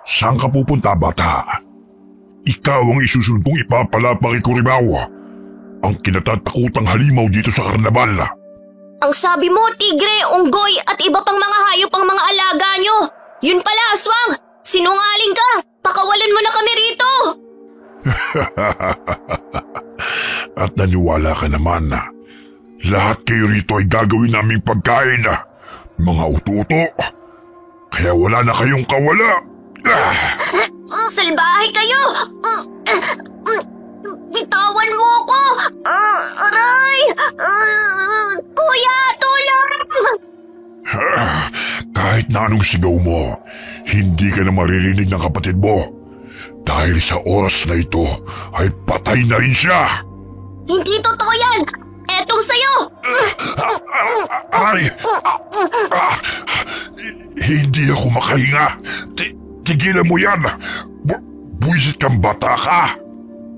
Saan ka pupunta, bata? Ikaw ang isusunod kong ipapalapa kay Kuribawa, ang kinatatakutang halimaw dito sa karnabal. Ang sabi mo, tigre, unggoy at iba pang mga hayop ang mga alaga nyo. Yun pala, aswang! Sinungaling ka! Pakawalan mo na kami rito! At naniwala ka naman na lahat kayo rito ay gagawin naming pagkain, mga uto-uto. Kaya wala na kayong kawala. Salbahe kayo! Bitawan mo ako! Aray! Kuya, tulong! Kahit na anong sigaw mo, hindi ka na maririnig ng kapatid mo. Dahil sa oras na ito ay patay na rin siya. Hindi totoo yan! Etong sayo! Ay! Hindi ako makahinga. Tigilan mo yan. Buwisit kang bata ka.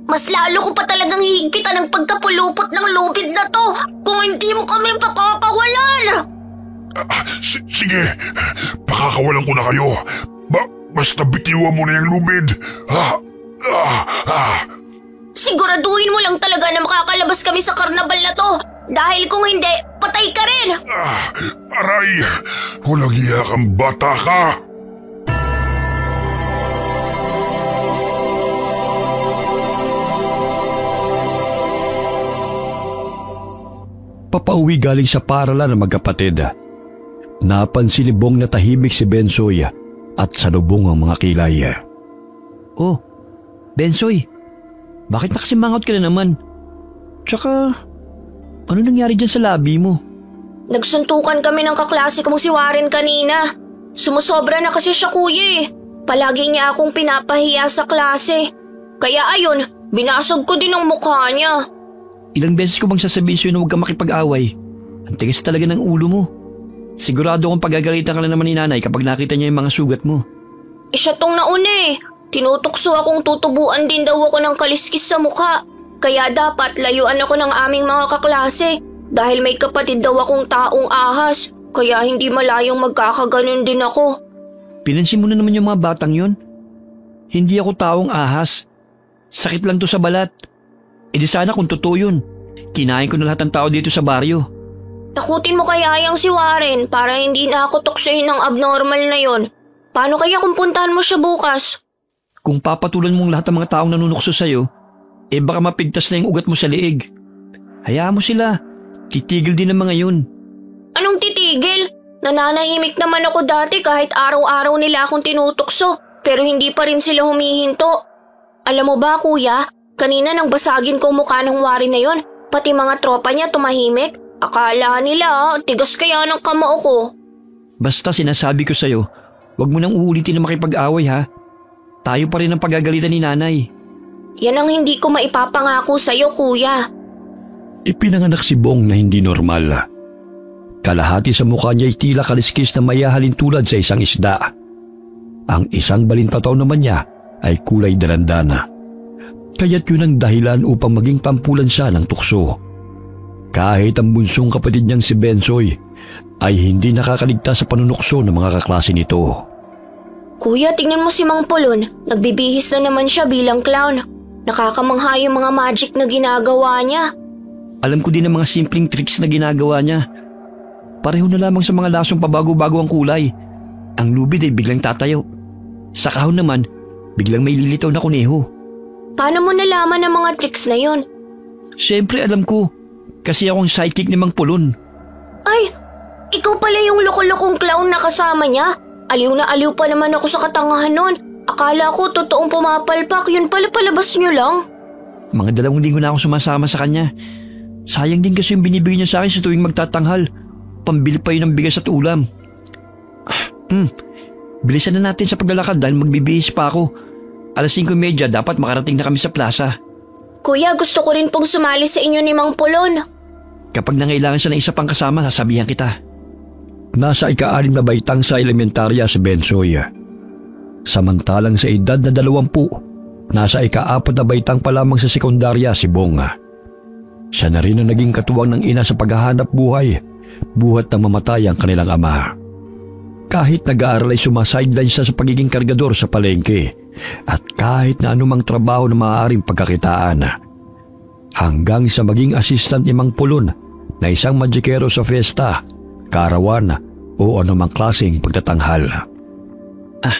Mas lalo ko pa talagang hihigpitan ang pagkapulupot ng lubid na to kung hindi mo kami papapawalan. Sige, pakakawalan ko na kayo. Basta bitiwan mo na yung lubid. Siguraduhin mo lang talaga na makakalabas kami sa karnabal na to. Dahil kung hindi, patay ka rin. Aray, walang hiya kang bata ka. Papauwi galing sa paaralan ng magkapatid. Napansin ni Bong na tahimik si Bensoy at salubong ang mga kilay. Oh, Bensoy, bakit nakasimangot ka na naman? Tsaka, ano nangyari dyan sa labi mo? Nagsuntukan kami ng kaklase kong si Warren kanina. Sumusobra na kasi siya, kuya eh. Palagi niya akong pinapahiya sa klase. Kaya ayun, binasag ko din ang mukha niya. Ilang beses ko bang sasabihin sa'yo na huwag kang makipag-away? Ang tigas talaga ng ulo mo. Sigurado kong pagagalitan ka na naman ni nanay kapag nakita niya yung mga sugat mo. Siya tong nauna eh. Tinutukso akong tutubuan din daw ako ng kaliskis sa mukha. Kaya dapat layuan ako ng aming mga kaklase. Dahil may kapatid daw akong taong ahas. Kaya hindi malayong magkakaganon din ako. Pinansin mo na naman yung mga batang yon. Hindi ako taong ahas. Sakit lang to sa balat. E di sana kung totoo yun, kinain ko na lahat ng tao dito sa baryo. Takutin mo kaya yung si Warren para hindi na ako tuksoin ng abnormal na yon. Paano kaya kung puntahan mo siya bukas? Kung papatulan mong lahat ng mga taong nanunukso sa'yo, baka mapigtas na yung ugat mo sa liig. Hayaan mo sila, titigil din ang mga yun. Anong titigil? Nananahimik naman ako dati kahit araw-araw nila akong tinutukso pero hindi pa rin sila humihinto. Alam mo ba kuya? Kanina nang basagin ko mukha ng Warren na yon, pati mga tropa niya tumahimik. Akala nila, tigas kaya ng kamao ko. Basta sinasabi ko sa'yo, huwag mo nang uulitin na makipag-away ha. Tayo pa rin ang pagagalitan ni nanay. Yan ang hindi ko maipapangako sa'yo kuya. Ipinanganak si Bong na hindi normal. Kalahati sa mukha niya ay tila kaliskis na mayahalin tulad sa isang isda. Ang isang balintataw naman niya ay kulay dalandana. Kaya't yun ang dahilan upang maging pampulan siya ng tukso. Kahit ang bunsong kapatid niyang si Bensoy ay hindi nakakaligtas sa panunukso ng mga kaklase nito. Kuya, tingnan mo si Mang Pulon. Nagbibihis na naman siya bilang clown. Nakakamangha yung mga magic na ginagawa niya. Alam ko din ang mga simpleng tricks na ginagawa niya. Pareho na lamang sa mga lasong pabago-bago ang kulay. Ang lubid ay biglang tatayo. Sa kahon naman, biglang may lilitaw na kuneho. Paano mo nalaman ang mga tricks na yon? Siyempre alam ko. Kasi akong sidekick ni Mang Pulon. Ay, ikaw pala yung loko-lokong clown na kasama niya? Aliw na aliw pa naman ako sa katangahan nun. Akala ko totoong pumapalpak, yun pala palabas niyo lang. Mga 2 linggo na ako sumasama sa kanya. Sayang din kasi yung binibigay niya sa akin sa tuwing magtatanghal. Pambili pa yun ng bigas at ulam. Bilisan na natin sa paglalakad dahil magbibihis pa ako. 5:30 dapat makarating na kami sa plaza. Kuya, gusto ko rin pong sumali sa inyo ni Mang Pulon. Kapag nangailangan siya ng isa pang kasama, sasabihan kita. Nasa ika-6 na baitang sa elementarya si Bensoy. Samantalang sa edad na 20, nasa ika-4 na baitang pa lamang sa sekundarya si Bong. Siya na rin ang naging katuwang ng ina sa paghahanap buhay, buhat ng mamatay ang kanilang ama. Kahit nag-aaral ay sumasideline siya sa pagiging kargador sa palengke at kahit na anumang trabaho na maaaring pagkakitaan. Hanggang sa maging assistant ni Mang Pulon na isang magikero sa fiesta, karawan o anumang klaseng pagtatanghal.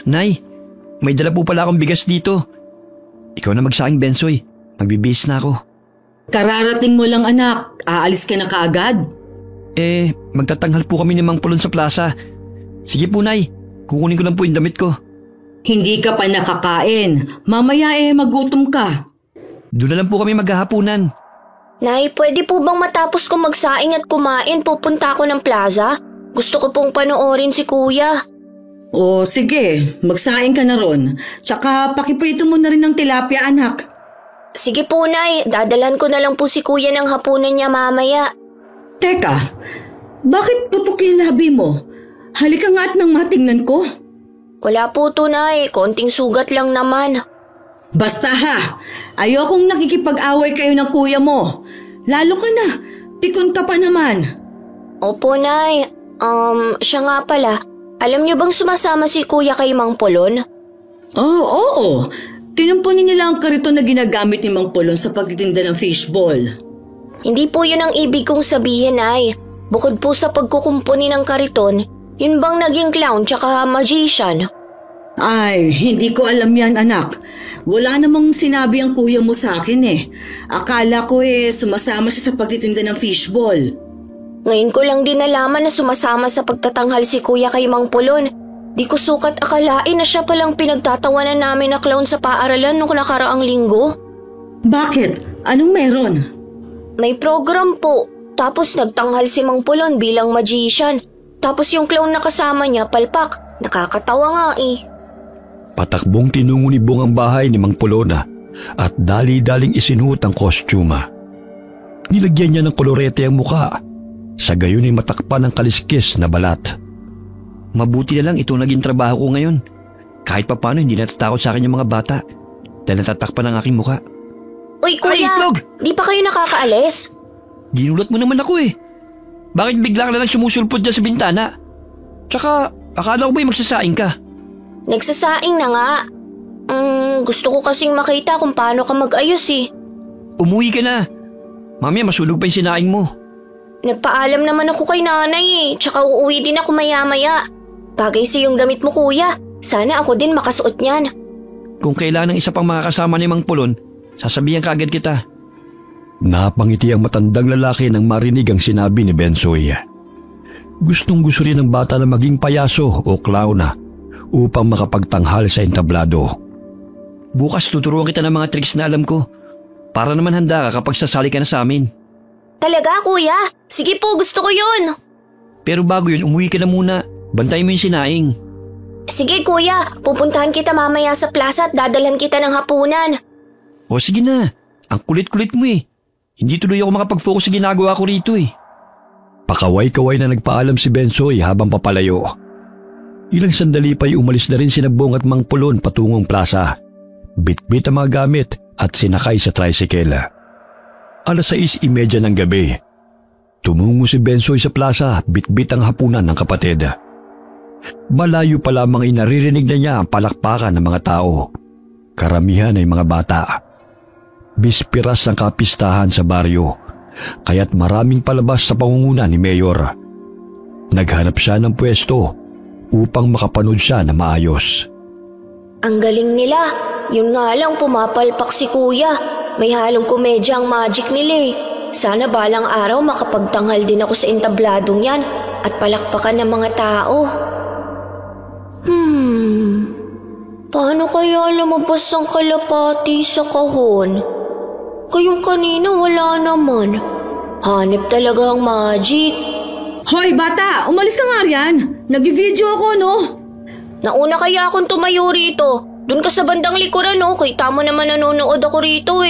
Nay, may dala po pala akong bigas dito. Ikaw na magsaing, Bensoy. Magbibihis na ako. Kararating mo lang anak, aalis ka na kaagad. Magtatanghal po kami ni Mang Pulon sa plaza. Sige po, Nay. Kukunin ko lang po yung damit ko. Hindi ka pa nakakain. Mamaya magutom ka. Doon na lang po kami maghahapunan. Nay, pwede po bang matapos ko magsaing at kumain, pupunta ako ng plaza? Gusto ko pong panoorin si Kuya. O sige, magsaing ka na ron. Tsaka pakiprito mo na rin ng tilapia anak. Sige po, Nay. Dadalan ko na lang po si Kuya ng hapunan niya mamaya. Teka, bakit putok yung labi mo? Halika nga at nang matingnan ko. Wala po to, Nay. Konting sugat lang naman. Basta ha, ayokong nakikipag-away kayo ng kuya mo. Lalo ka na, pikon ka pa naman. Opo, Nay. Siya nga pala. Alam niyo bang sumasama si Kuya kay Mang Pulon? Oo. Tinumpunin nila ang kariton na ginagamit ni Mang Pulon sa pagtitinda ng fishball. Hindi po yun ang ibig kong sabihin, Nay. Bukod po sa pagkukumpuni ng kariton, yun bang naging clown tsaka magician? Ay, hindi ko alam yan anak. Wala namang sinabi ang kuya mo sa akin Akala ko sumasama siya sa pagtitinda ng fishball. Ngayon ko lang din nalaman na sumasama sa pagtatanghal si Kuya kay Mang Pulon. Di ko sukat akalain na siya palang pinagtatawanan namin na clown sa paaralan nung nakaraang linggo. Bakit? Anong meron? May program po. Tapos nagtanghal si Mang Pulon bilang magician. Tapos yung clown na kasama niya, palpak. Nakakatawa nga Patakbong tinungo ni Bong ang bahay ni Mang Pulon at dali-daling isinuot ang kostyuma. Nilagyan niya ng kolorete ang muka. Sa gayon ay matakpan ang kaliskis na balat. Mabuti na lang itong naging trabaho ko ngayon. Kahit papano hindi natatakot sa akin yung mga bata dahil natatakpan ang aking muka. Uy, Kuya! Ay, itlog! Di pa kayo nakakaalis? Ginulat mo naman ako Bakit bigla ka na lang sumusulpot dyan sa bintana? Tsaka, akala ko ba'y magsasaing ka? Nagsasaing na nga. Gusto ko kasing makita kung paano ka mag-ayos Umuwi ka na. Mamaya masunog pa yung sinaing mo. Nagpaalam naman ako kay nanay tsaka uuwi din ako maya-maya. Bagay sa yung damit mo, Kuya. Sana ako din makasuot niyan. Kung kailan ng isa pang makakasama ni Mang Pulon, sasabihan ka agad kita. Napangiti ang matandang lalaki nang marinig ang sinabi ni Bensoy. Gustong-gusto rin ng bata na maging payaso o clown upang makapagtanghal sa entablado. Bukas tuturuan kita ng mga tricks na alam ko para naman handa ka kapag sasali ka na sa amin. Talaga, Kuya? Sige po, gusto ko yun. Pero bago yun, umuwi ka na muna. Bantayin mo yung sinaing. Sige, Kuya. Pupuntahan kita mamaya sa plaza at dadalhan kita ng hapunan. O sige na. Ang kulit-kulit mo Hindi tuloy ako makapag-focus sa ginagawa ko rito Pakaway-kaway na nagpaalam si Bensoy habang papalayo. Ilang sandali pa'y umalis na rin sina Bong at Mang Pulon patungong plaza. Bitbit ang mga gamit at sinakay sa tricycle. 6:30 ng gabi. Tumungo si Bensoy sa plaza, bitbit ang hapunan ng kapatid. Malayo pa lamang naririnig na niya ang palakpakan ng mga tao. Karamihan ay mga bata. Bispiras ng kapistahan sa baryo, kaya't maraming palabas sa pangunguna ni Mayor. Naghanap siya ng pwesto upang makapanood siya na maayos. Ang galing nila. Yun nga lang pumapalpak si Kuya. May halong komedya ang magic nila Sana balang araw makapagtanghal din ako sa entabladong yan at palakpakan ng mga tao. Paano kaya lumabas ang kalapati sa kahon? Kayong kanina wala naman. Hanip talaga ang magic. Hoy bata, umalis ka nga riyan. Nag-video ako Nauna kaya akong tumayo rito. Doon ka sa bandang likuran kita mo naman nanonood ako rito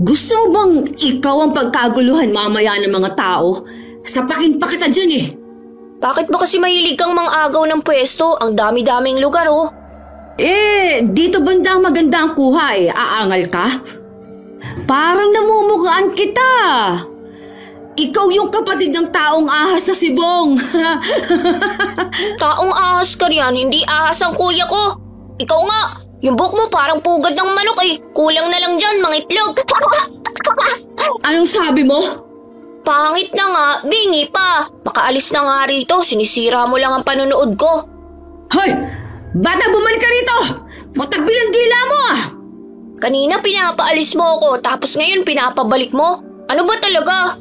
Gusto mo bang ikaw ang pagkaguluhan mamaya ng mga tao? Sapakin pa kita dyan Bakit ba kasi mahilig kang mang-agaw ng pwesto? Ang dami-daming lugar dito banda maganda ang kuha Aangal ka? Parang namumukhaan kita. ikaw yung kapatid ng taong ahas na si Bong. Taong ahas ka riyan, hindi ahas ang kuya ko. Ikaw nga, yung buhok mo parang pugad ng manok eh. Kulang na lang dyan, mga itlog. Anong sabi mo? Pangit na nga, bingi pa. Makaalis na nga rito, sinisira mo lang ang panonood ko. Hoy! Bata, bumalik ka rito! Matagbil ang dila mo ah! Kanina pinapaalis mo ako, tapos ngayon pinapabalik mo. Ano ba talaga?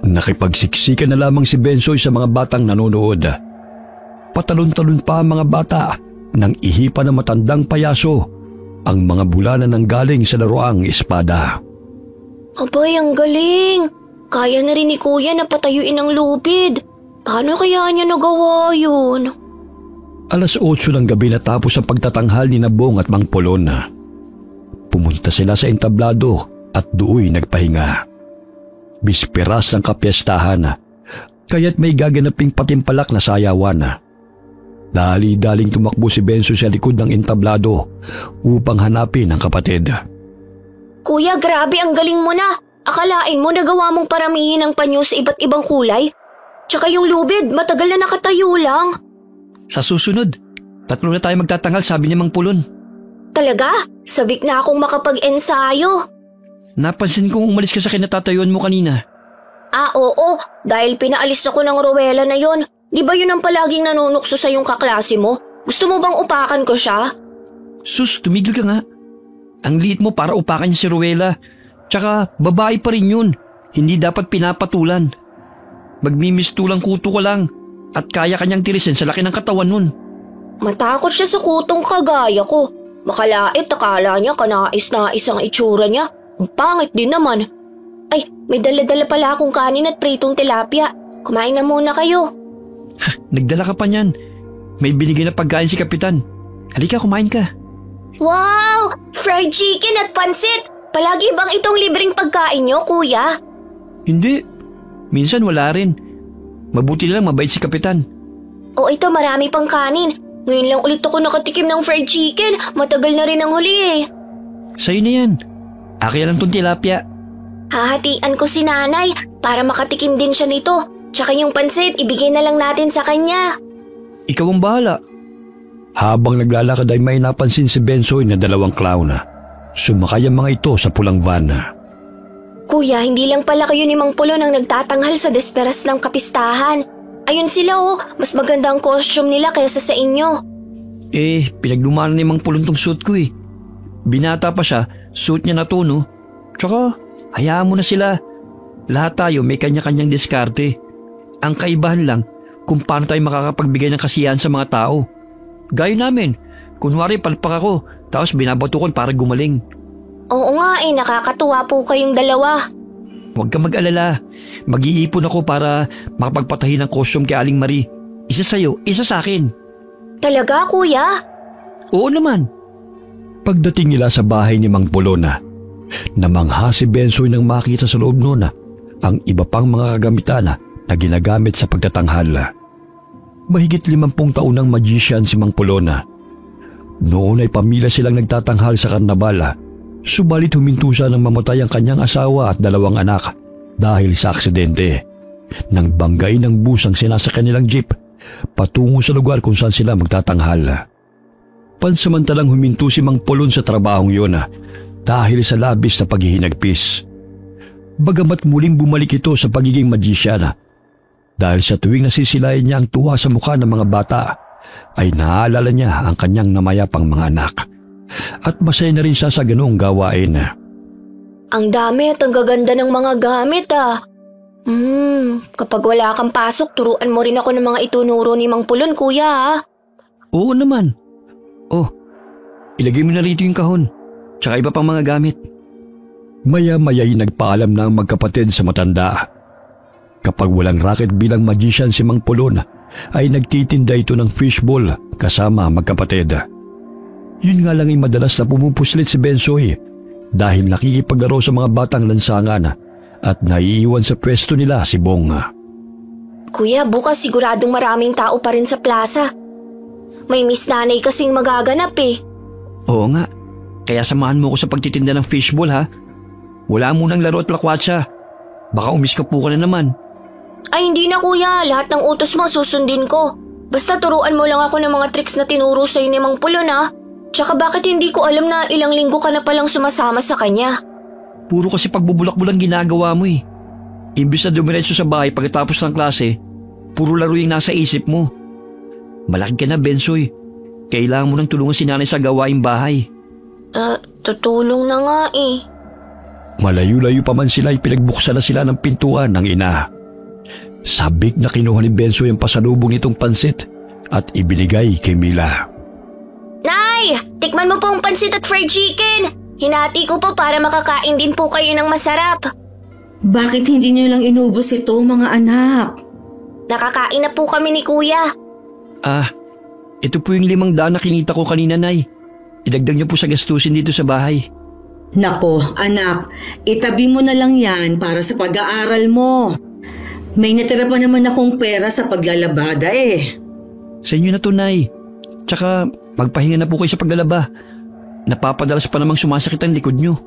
Nakipagsiksikan na lamang si Bensoy sa mga batang nanonood. Patalon-talon pa ang mga bata nang ihipa ng matandang payaso ang mga bulanan ng galing sa laruang espada. Abay, ang galing. Kaya na rin ni Kuya na patayuin ang lubid. Paano kaya niya nagawa yun? Alas 8 ng gabi natapos ang pagtatanghal ni Bong at Mang Polon. Pumunta sila sa entablado at do'y nagpahinga. Bisperas ng kapiyastahan, kaya't may gaganaping patimpalak na sayawan. Dali-daling tumakbo si Benso sa likod ng entablado upang hanapin ang kapatid. Kuya, grabe, ang galing mo na. Akalain mo nagawa mong paramihin ang panyo sa iba't ibang kulay? Tsaka yung lubid, matagal na nakatayo lang. Sa susunod, 3 na tayo magtatanghal, sabi ni Mang Pulon. Talaga? Sabik na akong makapag-ensayo. Napansin kong umalis ka sa kinatatayuan mo kanina. Ah, oo. Dahil pinaalis ako ng Rowella na yon. Di ba yun ang palaging nanunukso sa yung kaklase mo? Gusto mo bang upakan ko siya? Sus, tumigil ka nga. Ang liit mo para upakan niya si Rowella. Tsaka babae pa rin yun. Hindi dapat pinapatulan. Magmimistulang kuto ka lang. At kaya kanyang tirisin sa laki ng katawan nun. Matakot siya sa kutong kagaya ko. Makalait, akala niya kanais-nais ang itsura niya. Ang pangit din naman. Ay, may dala-dala pala akong kanin at pritong tilapia. Kumain na muna kayo. Nagdala ka pa niyan. May binigay na pagkain si Kapitan. Halika, kumain ka. Wow! Fried chicken at pansit! Palagi bang itong libreng pagkain niyo, Kuya? Hindi. Minsan wala rin. Mabuti lang mabait si Kapitan. O ito, marami pang kanin. Ngayon lang ulit ako nakatikim ng fried chicken. Matagal na rin ang huli eh. Sa'yo na yan. Akin na lang tong tilapia. Hahatian ko si nanay para makatikim din siya nito. Tsaka yung pansit, ibigay na lang natin sa kanya. Ikaw ang bahala. Habang naglalakad ay may napansin si Bensoy na 2 clown. Sumakay ang mga ito sa pulang van. Kuya, hindi lang pala kayo ni Mang Pulon ang nagtatanghal sa desperas ng kapistahan. Ayun sila oh, mas maganda ang costume nila kaysa sa inyo. Pinaglumanan ni Mang Pulon tong suit ko eh. Binata pa siya, suit niya na to no. Tsaka, hayaan mo na sila. Lahat tayo may kanya-kanyang diskarte. Ang kaibahan lang kung paano tayo makakapagbigay ng kasiyahan sa mga tao. Gaya namin, kunwari palpak ako, tapos binabatukan para gumaling. Oo nga nakakatuwa po kayong dalawa. Huwag ka mag-alala. Mag-iipon ako para makapagpatahi ng costume kay Aling Marie. Isa sa'yo, isa sa akin. Talaga, Kuya? Oo naman. Pagdating nila sa bahay ni Mang Polona, namangha si Bensoy nang makita sa loob noon ang iba pang mga kagamitan na ginagamit sa pagtatanghal. Mahigit 50 taon ng magician si Mang Polona. Noon ay pamilya silang nagtatanghal sa karnabal. Subalit huminto siya nang mamatay ang kanyang asawa at 2 anak dahil sa aksidente. Nang banggay ng bus ang sinasakyan nilang jeep patungo sa lugar kung saan sila magtatanghal. Pansamantalang huminto si Mang Polon sa trabahong yun dahil sa labis na paghihinagpis. Bagamat muling bumalik ito sa pagiging magician, dahil sa tuwing nasisilayan niya ang tuwa sa mukha ng mga bata, ay naaalala niya ang kanyang namayapang mga anak. At masaya na rin siya sa ganoong gawain. Ang dami at ang gaganda ng mga gamit Kapag wala kang pasok, turuan mo rin ako ng mga itunuro ni Mang Pulon, Kuya Oo naman. Ilagay mo na rito yung kahon, tsaka iba pang mga gamit. Maya-maya'y nagpaalam na ang magkapatid sa matanda. Kapag walang racket bilang magician si Mang Pulon, ay nagtitinda ito ng fishball kasama magkapatid. Yun nga lang ay madalas na pumupuslit si Bensoy dahil nakikipaglaro sa mga batang lansangan at naiiwan sa pwesto nila si Bong. Kuya, bukas siguradong maraming tao pa rin sa plaza. May Miss Nanay kasing magaganap Oo nga, kaya samahan mo ko sa pagtitinda ng fishball ha. Wala munang laro at lakwatsa. Baka umiskapo ka na naman. Ay hindi na kuya, lahat ng utos mo susundin ko. Basta turuan mo lang ako ng mga tricks na tinuro sa'yo ni Mang Pulon ha. Tsaka bakit hindi ko alam na ilang linggo ka na palang sumasama sa kanya? Puro kasi pagbubulak-bulang ginagawa mo eh. Imbis na dumiretso sa bahay pagkatapos ng klase, puro laro yung nasa isip mo. Malaki ka na, Bensoy. Kailangan mo nang tulungan si nanay sa gawaing bahay. Tutulong na nga eh. Malayo-layo pa man sila ay pinagbuksan na sila ng pintuan ng ina. Sabik na kinuha ni Bensoy ang pasalubong nitong pansit at ibinigay kay Mila. Nay! Tikman mo po ang pansit at fried chicken! Hinati ko po para makakain din po kayo ng masarap. Bakit hindi niyo lang inubos ito, mga anak? Nakakain na po kami ni kuya. Ito po yung 500 na kinita ko kanina, Nay. Idagdag niyo po sa gastusin dito sa bahay. Nako, anak, itabi mo na lang yan para sa pag-aaral mo. May natira pa naman akong pera sa paglalabada eh. Sa inyo na to, Nay. Tsaka magpahinga na po kayo sa paglalaba. Napapadalas pa namang sumasakit ang likod niyo.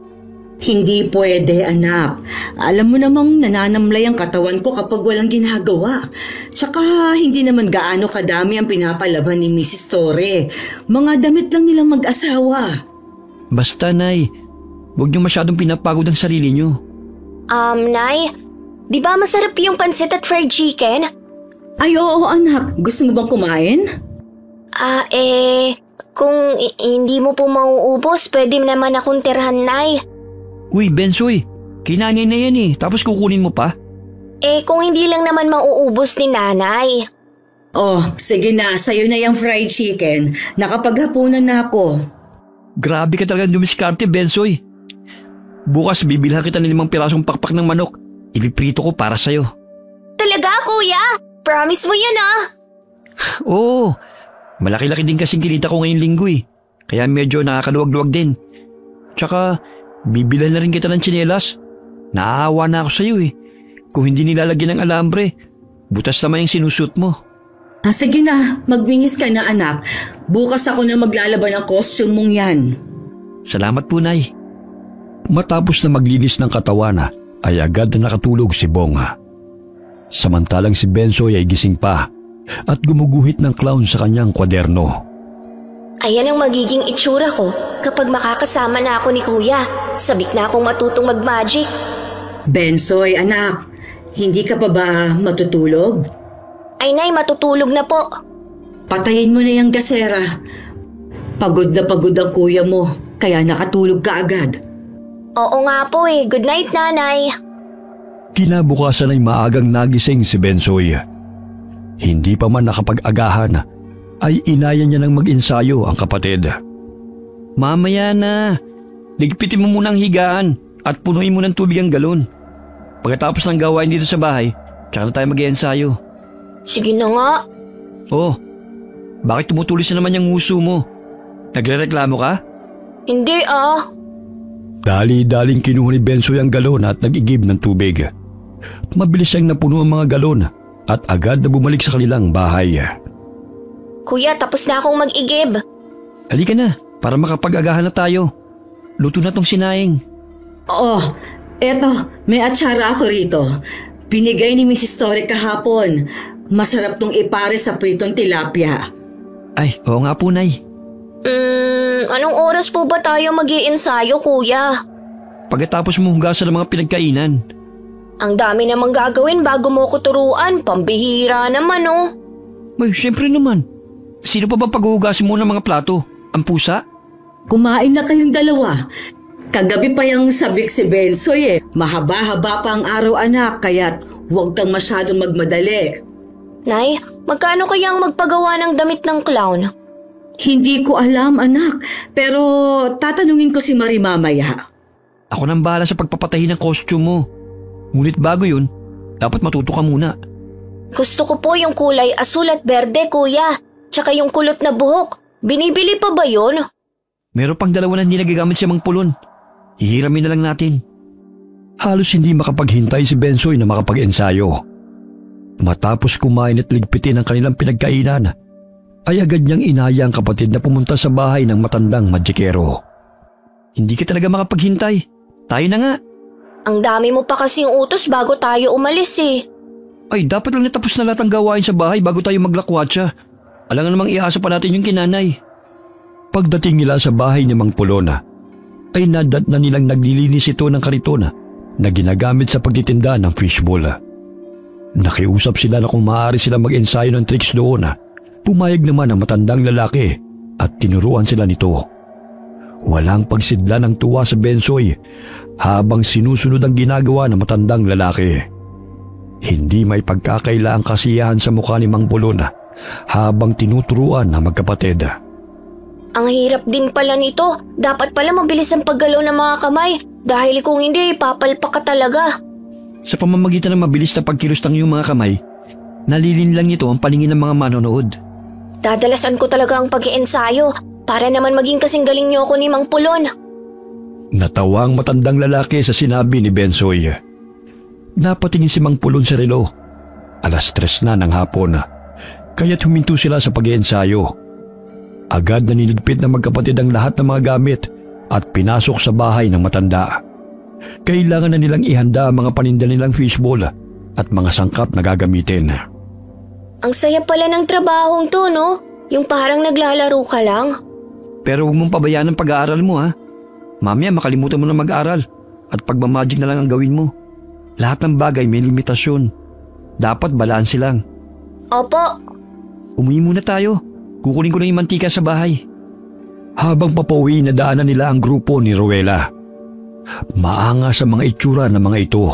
Hindi pwede, anak. Alam mo namang nananamlay ang katawan ko kapag walang ginagawa. Tsaka hindi naman gaano kadami ang pinapalaban ni Mrs. Torre. Mga damit lang nilang mag-asawa. Basta, Nay. Huwag niyo masyadong pinapagod ang sarili niyo. Nay, di ba masarap yung pansit at fried chicken? Ay, oo, anak. Gusto mo bang kumain? Kung hindi mo po mauubos, pwede naman akong tirahan, Nay. Uy, Bensoy. Kinanay na yan eh. Tapos kukunin mo pa? Kung hindi lang naman mauubos ni nanay. Oh, sige na. Sa'yo na yung fried chicken. Nakapaghapunan na ako. Grabe ka talagang dumiskarte, Bensoy. Bukas bibilhan kita ng 5 pirasong pakpak ng manok. Ipiprito ko para sa'yo. Talaga, kuya? Promise mo yan Oo. Malaki-laki din kasing kinita ko ngayong linggo eh. Kaya medyo nakakaluwag-luwag din. Tsaka, bibilhan na rin kita ng tsinelas. Naahawa na ako sa'yo eh. Kung hindi nilalagyan ng alambre, butas naman yung sinusut mo. Sige na, magbihis ka na, anak. Bukas ako na maglalaban ng costume mong yan. Salamat po, Nay. Matapos na maglinis ng katawan ay agad na nakatulog si Bonga. Samantalang si Bensoy ay gising pa at gumuguhit ng clown sa kanyang kwaderno. Ayan ang magiging itsura ko kapag makakasama na ako ni kuya. Sabik na akong matutong mag-magic. Bensoy, anak, hindi ka pa ba matutulog? Ay nay, matutulog na po. Patayin mo na yung gasera. Pagod na pagod ang kuya mo, kaya nakatulog ka agad. Oo nga po eh. Good night, nanay. Kinabukasan ay maagang nagising si Bensoy. Hindi pa man nakapag-agahan ay inaya niya ng mag-ensayo ang kapatid. Mamaya na. Ligpitin mo muna ang higaan at punuin mo ng tubig ang galon. Pagkatapos ng gawain dito sa bahay, tsaka na tayo mag-iensayo. Sige na nga. Oh, bakit tumutulis na naman yung nguso mo? Nagre-reklamo ka? Hindi Dali-daling kinuha ni Bensoy ang galon at nag-igib ng tubig. Mabilis siyang napuno ang mga galon at agad na bumalik sa kanilang bahay. Kuya, tapos na akong mag-igib. Halika na, para makapag-agahan na tayo. Luto na tong sinaing. Oh, eto, may atsara ako rito. Binigay ni Mrs. Torre kahapon. Masarap tong ipare sa pritong tilapia. Ay, oo nga po, Nay. Anong oras po ba tayo mag-iensayo, kuya? Pagkatapos mo hugasan ng mga pinagkainan. Ang dami namang gagawin bago mo ko turuan. Pambihira naman, May, syempre naman. Sino pa ba paghuhugasin mo ng mga plato? Ang pusa? Kumain na kayong dalawa. Kagabi pa yung sabik si Bensoy Mahaba-haba pa ang araw, anak, kaya't huwag kang masyadong magmadali. Nay, magkano kaya ang magpagawa ng damit ng clown? Hindi ko alam, anak. Pero tatanungin ko si Marie mamaya. Ako nang bahala sa pagpapatahi ng costume mo. Ngunit bago yun, dapat matuto ka muna. Gusto ko po yung kulay asul at berde, kuya. Tsaka yung kulot na buhok. Binibili pa ba yun? Meron pang 2 na hindi nagagamit si Mang Pulon. Hihiramin na lang natin. Halos hindi makapaghintay si Bensoy na makapag-ensayo. Matapos kumain at ligpitin ang kanilang pinagkainan, ay agad niyang inaya ang kapatid na pumunta sa bahay ng matandang magikero. Hindi ka talaga makapaghintay. Tayo na nga. Ang dami mo pa kasing utos bago tayo umalis eh. Ay, dapat lang natapos na lahat ng gawain sa bahay bago tayo maglakwatsa. Alangan namang iasa pa natin yung kinanay. Pagdating nila sa bahay ni Mang Pulona, ay nadat na nilang naglilinis ito ng kariton na ginagamit sa pagtitinda ng fishbowl. Nakiusap sila na kung maaari sila mag-ensayo ng tricks doon. Pumayag naman ang matandang lalaki at tinuruan sila nito. Walang pagsidla ng tuwa sa Bensoy habang sinusunod ang ginagawa ng matandang lalaki. Hindi may pagkakaila ang kasiyahan sa mukha ni Mang Pulona habang tinuturuan ng magkapatid. Ang hirap din pala nito. Dapat pala mabilis ang paggalaw ng mga kamay dahil kung hindi, papalpak ka talaga. Sa pamamagitan ng mabilis na pagkilos ng iyong mga kamay, nalilin lang nito ang paningin ng mga manonood. Dadalasan ko talaga ang pag-iensayo para naman maging kasing galing niyo ako ni Mang Pulon. Natawa ang matandang lalaki sa sinabi ni Bensoy. Napatingin si Mang Pulon sa relo. 3:00 na ng hapon, kaya't huminto sila sa pag-iensayo. Agad na niligpit ng magkapatid ang lahat ng mga gamit at pinasok sa bahay ng matanda. Kailangan na nilang ihanda ang mga paninda nilang fishbowl at mga sangkap na gagamitin. Ang saya pala ng trabahong to, no? Yung parang naglalaro ka lang. Pero huwag mong pabayaan ang pag-aaral mo, ha? Mamaya makalimutan mo na mag-aaral at pagmamagic na lang ang gawin mo. Lahat ng bagay may limitasyon. Dapat balanse lang. Opo. Umuwi muna tayo. Kukunin ko na yung mantika sa bahay. Habang papauwi na daanan nila ang grupo ni Rowela. Maangas sa mga itsura ng mga ito.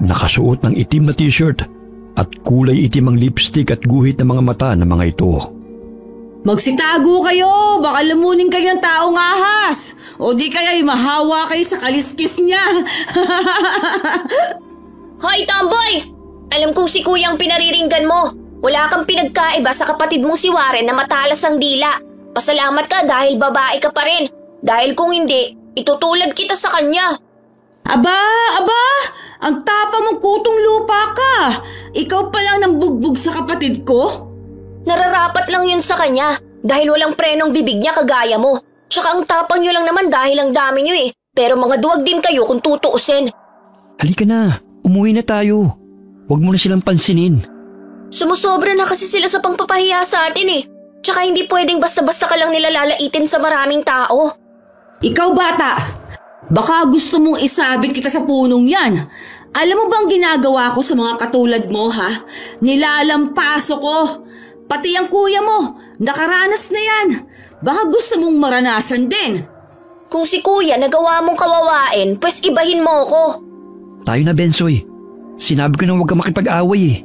Nakasuot ng itim na t-shirt at kulay itim ang lipstick at guhit ng mga mata ng mga ito. Magsitago kayo! Baka lamunin kayo ng taong ahas! O di kaya'y mahawa kayo sa kaliskis niya! Hoy, tomboy! Alam kong si Kuya ang pinariringgan mo. Wala kang pinagkaiba sa kapatid mong si Warren na matalas ang dila. Pasalamat ka dahil babae ka pa rin. Dahil kung hindi, itutulad kita sa kanya. Aba! Ang tapa mong kutong lupa ka! Ikaw pa lang nang bugbog sa kapatid ko? Nararapat lang yun sa kanya dahil walang prenong bibig niya kagaya mo. Tsaka ang tapang nyo lang naman dahil ang dami nyo eh. Pero mga duwag din kayo kung tutuusin. Halika na, umuwi na tayo. Huwag mo na silang pansinin. Sumusobra na kasi sila sa pangpapahiya sa atin eh. Tsaka hindi pwedeng basta-basta ka lang nila lalaitin sa maraming tao. Ikaw bata, baka gusto mong isabit kita sa punong yan. Alam mo bang ginagawa ko sa mga katulad mo, ha? Nilalampaso ko. Pati ang kuya mo, nakaranas na yan. Baka gusto mong maranasan din. Kung si kuya nagawa mong kawawain, pues ibahin mo ko. Tayo na, Bensoy. Sinabi ko na huwag ka makipag-away eh.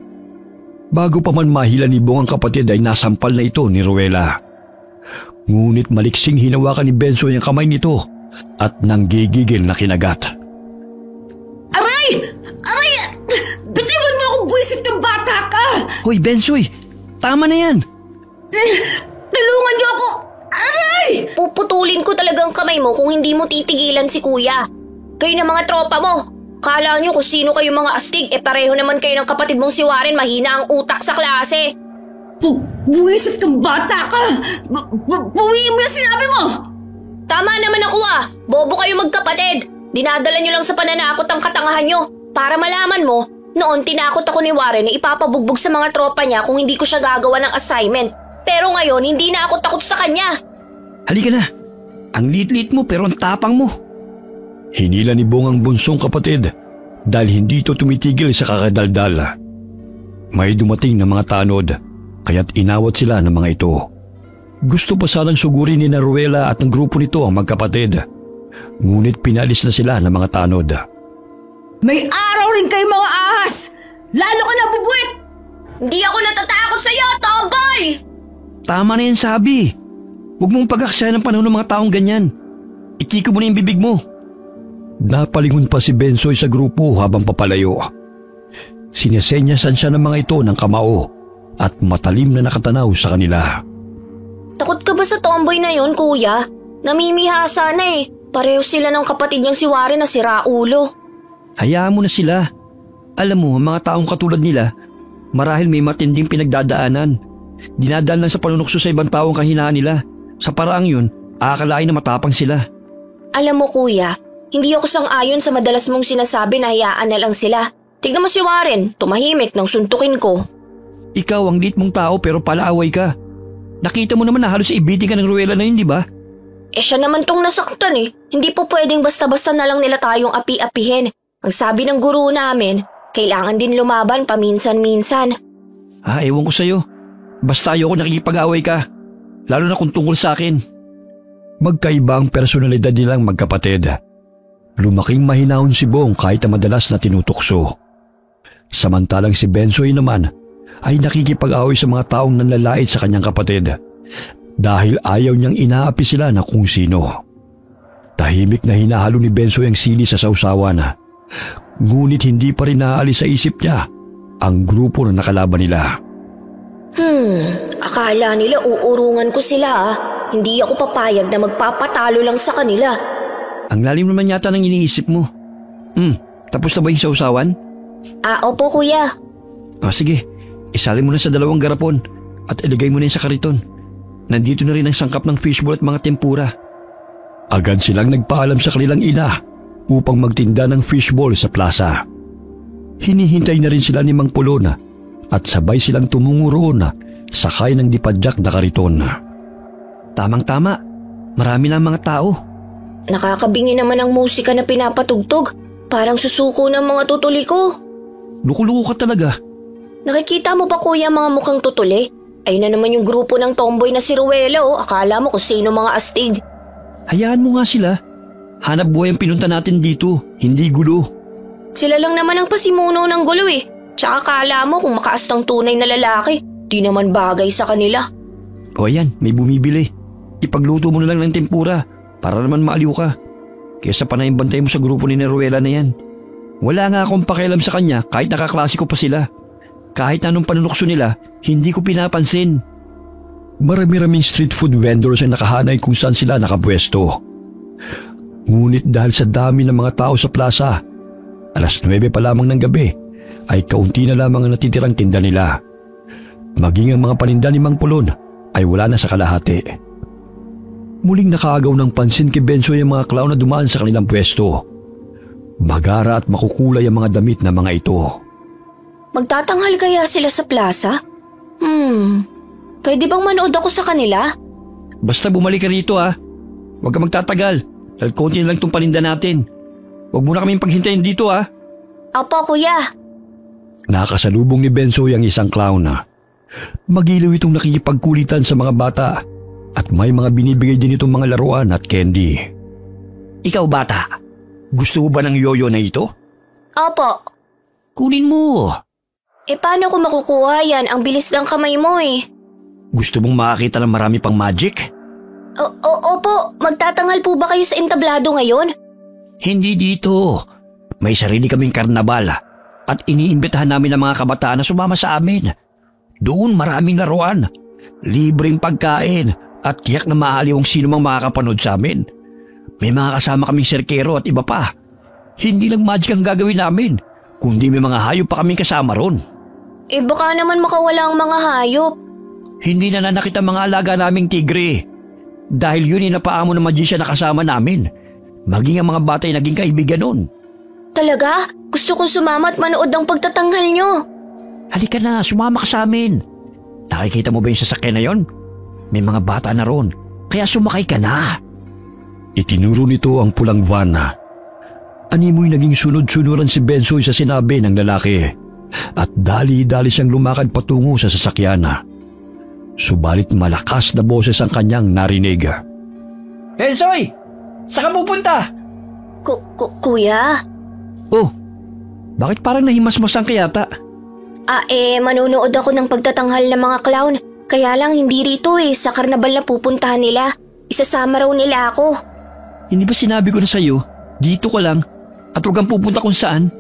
Bago pa man mahila ni Bong ang kapatid ay nasampal na ito ni Rowela. Ngunit maliksing hinawakan ni Bensoy ang kamay nito at nanggigigil na kinagat. Aray! Bitiwan mo akong buwisit ng bata ka! Hoy, Bensoy! Tama na yan! Tulungan niyo ako! Aray! Puputulin ko talagang kamay mo kung hindi mo titigilan si kuya. Kayo na mga tropa mo. Kala nyo kung sino kayo mga astig, pareho naman kayo ng kapatid mong si Warren, mahina ang utak sa klase. Buwisit kang bata ka! Bawiin mo yung sinabi mo! Tama naman ako bobo kayo magkapatid. Dinadala nyo lang sa pananakot ang katangahan nyo. Para malaman mo, noon tinakot ako ni Warren na ipapabugbog sa mga tropa niya kung hindi ko siya gagawa ng assignment. Pero ngayon, hindi na ako takot sa kanya. Halika na. Ang liit-liit mo pero ang tapang mo. Hinila ni Bong ang bunsong kapatid dahil hindi ito tumitigil sa kakadaldal. May dumating na mga tanod kaya't inawat sila ng mga ito. Gusto pa sanang sugurin ni Rowela at ang grupo nito ang magkapatid. Ngunit pinalis na sila ng mga tanod. May araw rin kayo mga ahas! Lalo ka na bubuwit! Hindi ako natatakot sa'yo, tomboy! Tama na yan, sabi. Huwag mong pag-aksaya ng panahon ng mga taong ganyan. Itiko mo na yung bibig mo. Napalingon pa si Bensoy sa grupo habang papalayo. Sinesenyasan siya ng mga ito ng kamao at matalim na nakatanaw sa kanila. Takot ka ba sa tomboy na yon, kuya? Namimihasa na eh. Pareho sila ng kapatid niyang si Warren na si Raulo. Hayaan mo na sila. Alam mo, mga taong katulad nila, marahil may matinding pinagdadaanan. Dinadaan lang sa panunukso sa ibang taong kahinaan nila. Sa paraang yun, aakalain na matapang sila. Alam mo kuya, Hindi ako sang-ayon sa madalas mong sinasabi na hayaan na lang sila. Tignan mo si Warren, tumahimik nang suntukin ko. Ikaw ang liit mong tao pero palaaway ka. Nakita mo naman na halos ibitin ka ng Ruela na yun, di ba? Siya naman tong nasaktan eh. Hindi po pwedeng basta-basta na lang nila tayong api-apihin. Ang sabi ng guro namin, kailangan din lumaban paminsan-minsan. Ewan ko sa'yo. Basta ayoko nakikipag-away ka. Lalo na kung tungkol sa akin. Magkaiba ang personalidad nilang magkapatid. Lumaking mahinahon si Bong kahit na madalas na tinutukso. Samantalang si Bensoy naman ay nakikipag-away sa mga taong nanlalait sa kanyang kapatid dahil ayaw niyang inaapi sila na kung sino. Tahimik na hinahalo ni Bensoy ang sili sa sausawan. Ngunit hindi pa rin naaalis sa isip niya ang grupo na nakalaban nila. Akala nila uurungan ko sila ah. Hindi ako papayag na magpapatalo lang sa kanila. Ang lalim naman yata ng iniisip mo. Tapos na ba yung sausawan? Opo kuya. Sige, isali mo na sa 2 garapon at ilagay mo na sa kariton. Nandito na rin ang sangkap ng fishball at mga tempura. Agad silang nagpaalam sa kanilang ina upang magtinda ng fishball sa plaza. Hinihintay na rin sila ni Mang Pulon at sabay silang tumungo roon sakay ng dipadyak na kariton. Tamang-tama, marami na ang mga tao. Nakakabingi naman ang musika na pinapatugtog. Parang susuko ng mga tutuli ko. Luko-luko ka talaga. Nakikita mo ba kuya mga mukhang tutuli? Ayun na naman yung grupo ng tomboy na si Ruela oh. Akala mo kung sino mga astig. Hayaan mo nga sila. Hanap buhay ang pinunta natin dito, hindi gulo. Sila lang naman ang pasimuno ng gulo eh. Tsaka akala mo kung makaastang tunay na lalaki, di naman bagay sa kanila. O ayan, may bumibili. Ipagluto mo na lang ng tempura para naman maaliw ka. Kesa pa na bantay mo sa grupo ni Ruela na yan. Wala nga akong pakialam sa kanya kahit nakaklasiko pa sila. Kahit anong panunukso nila, hindi ko pinapansin. Marami-raming street food vendors ang nakahanay kung saan sila nakapwesto. Ngunit dahil sa dami ng mga tao sa plaza, 9:00 pa lamang ng gabi ay kaunti na lamang ang natitirang tinda nila. Maging ang mga paninda ni Mang Pulon ay wala na sa kalahati. Muling nakaagaw ng pansin kay Bensoy ang mga clown na dumaan sa kanilang pwesto. Magara at makukulay ang mga damit na mga ito. Magtatanghal kaya sila sa plaza? Pwede bang manood ako sa kanila? Basta bumalik ka rito Huwag ka magtatagal. Dahil konti na lang itong paninda natin. Huwag mo na kaming paghintayin dito Opo kuya. Nakasalubong ni Bensoy ang isang clown. Magiliw itong nakikipagkulitan sa mga bata at may mga binibigay din itong mga laruan at candy. Ikaw bata, gusto mo ba ng yoyo na ito? Opo. Kunin mo. Paano ko makukuha yan? Ang bilis ng kamay mo eh. Gusto mong makakita ng marami pang magic? Opo, magtatanghal po ba kayo sa entablado ngayon? Hindi dito. May sarili kaming karnabal at iniimbitahan namin ang mga kabataan na sumama sa amin. Doon maraming laruan, libreng pagkain at tiyak na maaliw ang sino mang makakapanood sa amin. May mga kasama kaming serkero at iba pa. Hindi lang magic ang gagawin namin, kundi may mga hayop pa kaming kasama ron. Baka naman makawala ang mga hayop. Hindi na nanakit ang mga alaga naming tigre. Dahil yun napaamo ng magician na kasama namin. Maging ang mga bata ay naging kaibigan nun. Talaga? Gusto kong sumama at manood ang pagtatanghal nyo. Halika na, sumama ka sa amin. Nakikita mo ba yung sasakyan na yon? May mga bata na ron, kaya sumakay ka na. Itinuro nito ang pulang van. Animoy naging sunod-sunuran si Bensoy sa sinabi ng lalaki at dali-dali siyang lumakad patungo sa sasakyan. Subalit malakas na boses ang kanyang narinig. Bensoy! Saan ka pupunta? Kuya? Oh, bakit parang nahimasmasan ka yata? Manunood ako ng pagtatanghal ng mga clown. Kaya lang hindi rito sa karnabal na pupuntahan nila. Isasama raw nila ako. Hindi ba sinabi ko na sa'yo, dito ka lang at huwag kang pupunta kung saan?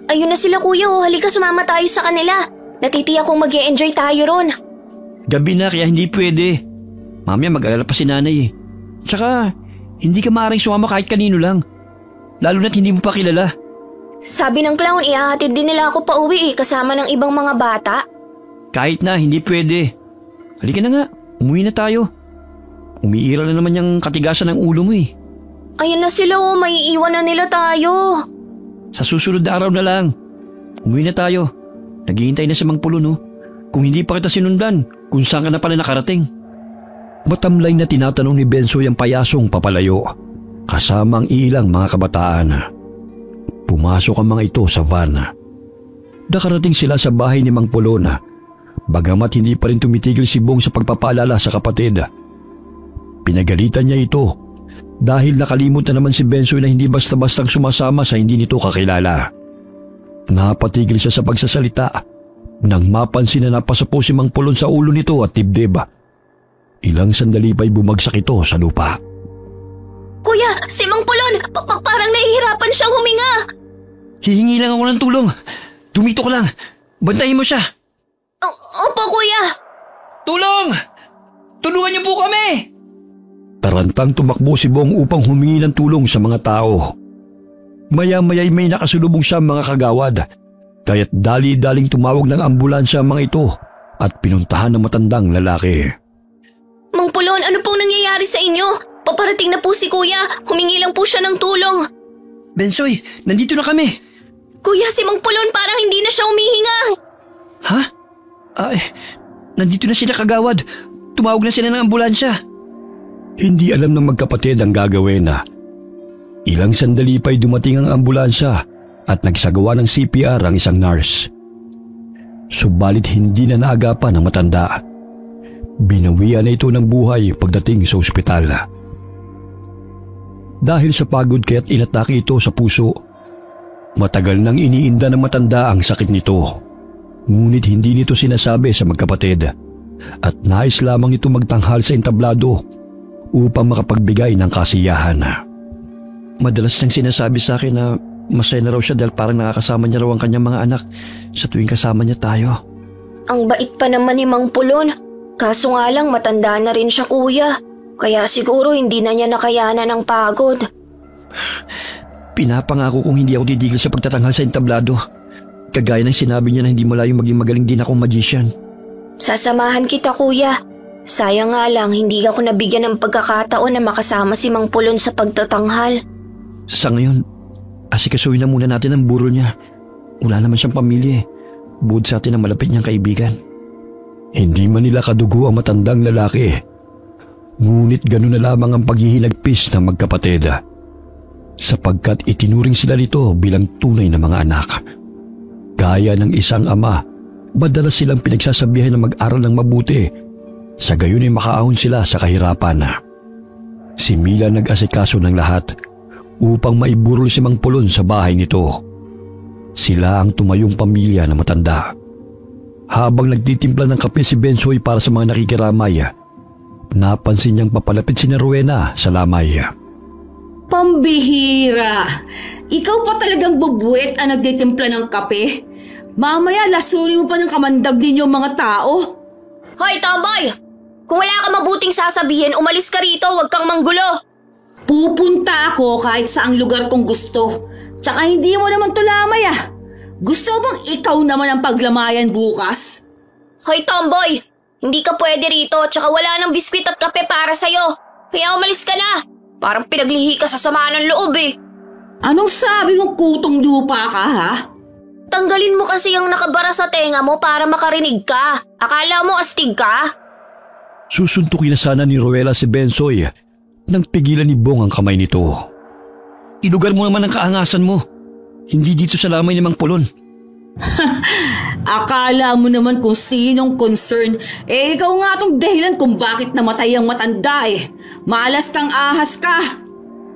Ayun na sila kuya halika sumama tayo sa kanila. Natitiyak kong mag-e-enjoy tayo ron. Gabi na kaya hindi pwede. Mamaya mag-alala pa si nanay Tsaka, hindi ka maaaring sumama kahit kanino lang. Lalo na't hindi mo pa kilala. Sabi ng clown, ihahatid din nila ako pa uwi kasama ng ibang mga bata. Kahit na, hindi pwede. Halika na nga, umuwi na tayo. Umiiral na naman yung katigasan ng ulo mo Ayan na sila oh, maiiwan na nila tayo. Sa susunod na araw na lang. Umuwi na tayo. Naghihintay na si Mang Pulon, oh. Kung hindi pa kita sinundan, kung saan ka na pala nakarating. Matamlay na tinatanong ni Bensoy ang payasong papalayo, kasama ang ilang mga kabataan. Pumasok ang mga ito sa van. Nakarating sila sa bahay ni Mang Pulon, bagamat hindi pa rin tumitigil si Bong sa pagpapaalala sa kapatid. Pinagalitan niya ito dahil nakalimot na naman si Bensoy na hindi basta-bastang sumasama sa hindi nito kakilala. Napatigil siya sa pagsasalita nang mapansin na napasapo si Mang Pulon sa ulo nito at dibdib. Ilang sandali pa'y bumagsak ito sa lupa. Kuya, si Mang Pulon! Parang nahihirapan siyang huminga! Hihingi lang ako ng tulong. Tumito ka lang. Bantayin mo siya. Opo, kuya! Tulong! Tulungan niyo po kami! Tarantang tumakbo si Bong upang humingi ng tulong sa mga tao. Maya-maya'y may nakasulubong siya mga kagawad, kaya't dali-daling tumawag ng ambulansya ang mga ito at pinuntahan ng matandang lalaki. Mang Pulon, ano pong nangyayari sa inyo? Paparating na po si kuya. Humingi lang po siya ng tulong. Bensoy, nandito na kami. Kuya, si Mang Pulon parang hindi na siya humihinga. Ha? Nandito na sila kagawad. Tumawag na sila ng ambulansya. Hindi alam ng magkapatid ang gagawin na. Ilang sandali pa'y dumating ang ambulansya at nagsagawa ng CPR ang isang nurse. Subalit hindi na naagapan ng matanda. Binawian na ito ng buhay pagdating sa ospital. Dahil sa pagod kaya't inatake ito sa puso. Matagal nang iniinda ng matanda ang sakit nito. Ngunit hindi nito sinasabi sa magkapatid at nais lamang ito magtanghal sa entablado upang makapagbigay ng kasiyahan. Madalas niyang sinasabi sa akin na masaya na raw siya dahil parang nakakasama niya raw ang kanyang mga anak sa tuwing kasama niya tayo. Ang bait pa naman ni Mang Pulon. Kaso nga lang matanda na rin siya kuya. Kaya siguro hindi na niya nakayanan ng pagod. Pinapangako kong hindi ako titigil sa pagtatanghal sa entablado. Kagaya ng sinabi niya na hindi malayong maging magaling din akong magician. Sasamahan kita kuya. Sayang nga lang hindi ako nabigyan ng pagkakataon na makasama si Mang Pulon sa pagtatanghal. Sa ngayon, asikasuhin na muna natin ang burol niya. Wala naman siyang pamilya eh. Bukod sa atin ang malapit niyang kaibigan. Hindi man nila kadugo ang matandang lalaki. Ngunit gano'n na lamang ang paghihinagpis ng magkapatid. Sapagkat itinuring sila nito bilang tunay na mga anak. Gaya ng isang ama, madalas silang pinagsasabihan na mag-aral ng mabuti. Sa gayon ay makaahon sila sa kahirapan. Si Mila nag-asikaso ng lahat upang maiburol si Mang Pulon sa bahay nito. Sila ang tumayong pamilya na matanda. Habang nagtitimpla ng kape si Bensoy para sa mga nakikiramay, napansin niyang papalapit si Rowena sa lamay. Pambihira! Ikaw pa talagang bubuet ang nagtitimpla ng kape? Mamaya lasunin mo pa ng kamandag ninyo mga tao. Hoy, tomboy! Kung wala ka mabuting sasabihin, umalis ka rito, huwag kang manggulo. Pupunta ako kahit saang lugar kong gusto. Tsaka hindi mo naman tulamay ah. Gusto bang ikaw naman ang paglamayan bukas? Hoy, tomboy! Hindi ka pwede rito, tsaka wala nang biskwit at kape para sa'yo. Kaya umalis ka na. Parang pinaglihi ka sa sama ng loob eh. Anong sabi mong kutong lupa ka ha? Tanggalin mo kasi yung nakabara sa tenga mo para makarinig ka. Akala mo astig ka? Susuntukin na sana ni Rowena si Bensoy nang pigilan ni Bong ang kamay nito. Ilugar mo naman ang kaangasan mo. Hindi dito sa lamay ni Mang Pulon. Akala mo naman kung sinong concern. Ikaw nga tong dahilan kung bakit namatay ang matanda eh. Malas kang ahas ka.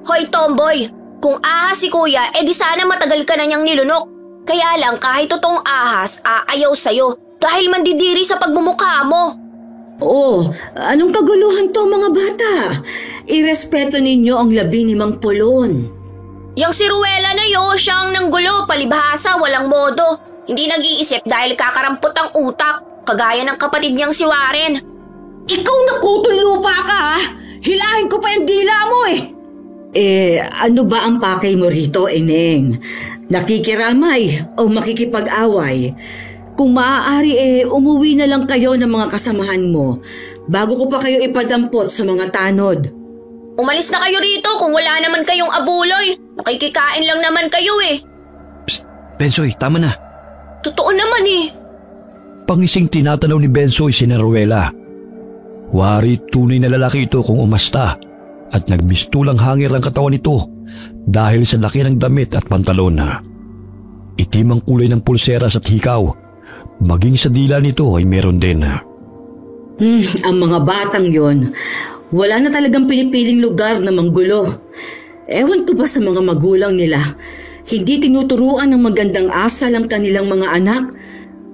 Hoy, tomboy! Kung ahas si kuya, di sana matagal ka na niyang nilunok. Kaya lang kahit totoong ahas, aayaw sa'yo dahil mandidiri sa pagmumukha mo. Oh, anong kaguluhan to mga bata? Irespeto ninyo ang labi ni Mang Pulon. Yang si Rowena na yun, siyang nanggulo, palibhasa, walang modo. Hindi nag-iisip dahil kakarampot ang utak, kagaya ng kapatid niyang si Warren. Ikaw na kutong lupa ka ha? Hilahin ko pa yung dila mo eh. Ano ba ang pakay mo rito, Eneng? Nakikiramay o makikipag-away? Kung maaari umuwi na lang kayo ng mga kasamahan mo bago ko pa kayo ipadampot sa mga tanod. Umalis na kayo rito kung wala naman kayong abuloy. Nakikikain lang naman kayo eh. Psst, Bensoy, tama na. Totoo naman eh. Pangising tinatanaw ni Bensoy si Ruela. Wari tunay na lalaki ito kung umasta at nagmistulang hangir ang katawan nito dahil sa laki ng damit at pantalon. Itim ang kulay ng pulseras at hikaw. Maging sa dila nito ay meron din. Ang mga batang yon, wala na talagang pinipiling lugar na manggulo. Ewan ko ba sa mga magulang nila, hindi tinuturuan ng magandang asal ang kanilang mga anak.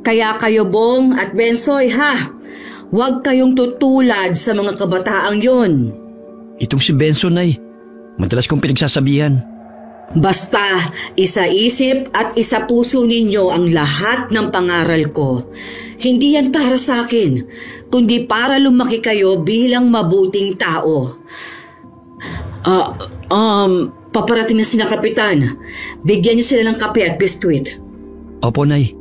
Kaya kayo, Bong at Bensoy, ha? Huwag kayong tutulad sa mga kabataang yon. Itong si Benson ay madalas kong pinagsasabihan. Basta, isa-isip at isa-puso ninyo ang lahat ng pangaral ko. Hindi yan para sa akin, kundi para lumaki kayo bilang mabuting tao. Paparating na sina Kapitan. Bigyan niyo sila ng kape at biskwit. Opo, Nay.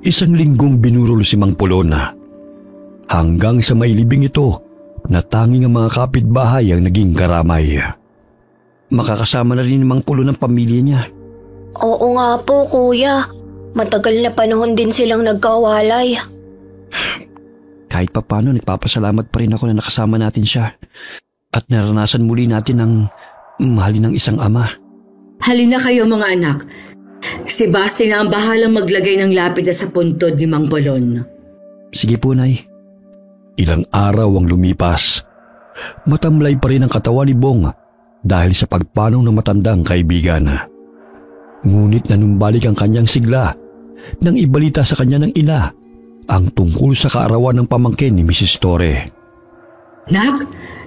Isang linggong binurol si Mang Pulona. Hanggang sa may libing ito na tanging ang mga kapitbahay ang naging karamay. Makakasama na rin ni Mang Pulo ng pamilya niya. Oo nga po, Kuya. Matagal na panahon din silang nagkawalay. Kahit papano, nagpapasalamat pa rin ako na nakasama natin siya at naranasan muli natin ang mahalin ng isang ama. Halina kayo mga anak. Si Basti na ang bahalang maglagay ng lapida sa puntod ni Mang Polon. Sige po, Nay. Ilang araw ang lumipas. Matamlay pa rin ang katawan ni Bong dahil sa pagpanaw ng matandang kaibigan. Ngunit nanumbalik ang kanyang sigla nang ibalita sa kanya ng ina ang tungkol sa kaarawan ng pamangkin ni Mrs. Torre. Nak,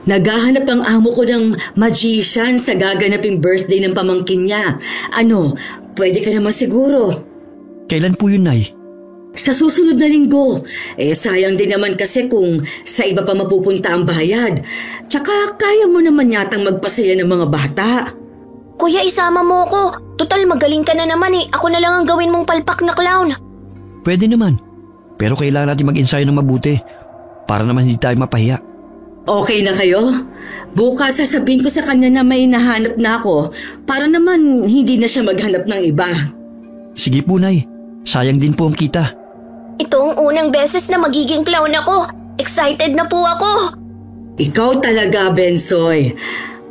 naghahanap ang amo ko ng magician sa gaganaping birthday ng pamangkin niya. Ano, pwede ka naman siguro. Kailan po yun, Nay? Sa susunod na linggo. Sayang din naman kasi kung sa iba pa mapupunta ang bayad. Tsaka kaya mo naman yatang magpasaya ng mga bata. Kuya, isama mo ko. Total, magaling ka na naman eh. Ako na lang ang gawin mong palpak na clown. Pwede naman. Pero kailangan natin mag-ensayo ng mabuti para naman hindi tayo mapahiya. Okay na kayo? Bukas sasabihin ko sa kanya na may nahanap na ako para naman hindi na siya maghanap ng iba. Sige po, Nay. Sayang din po ang kita. Ito ang unang beses na magiging clown ako. Excited na po ako. Ikaw talaga, Bensoy.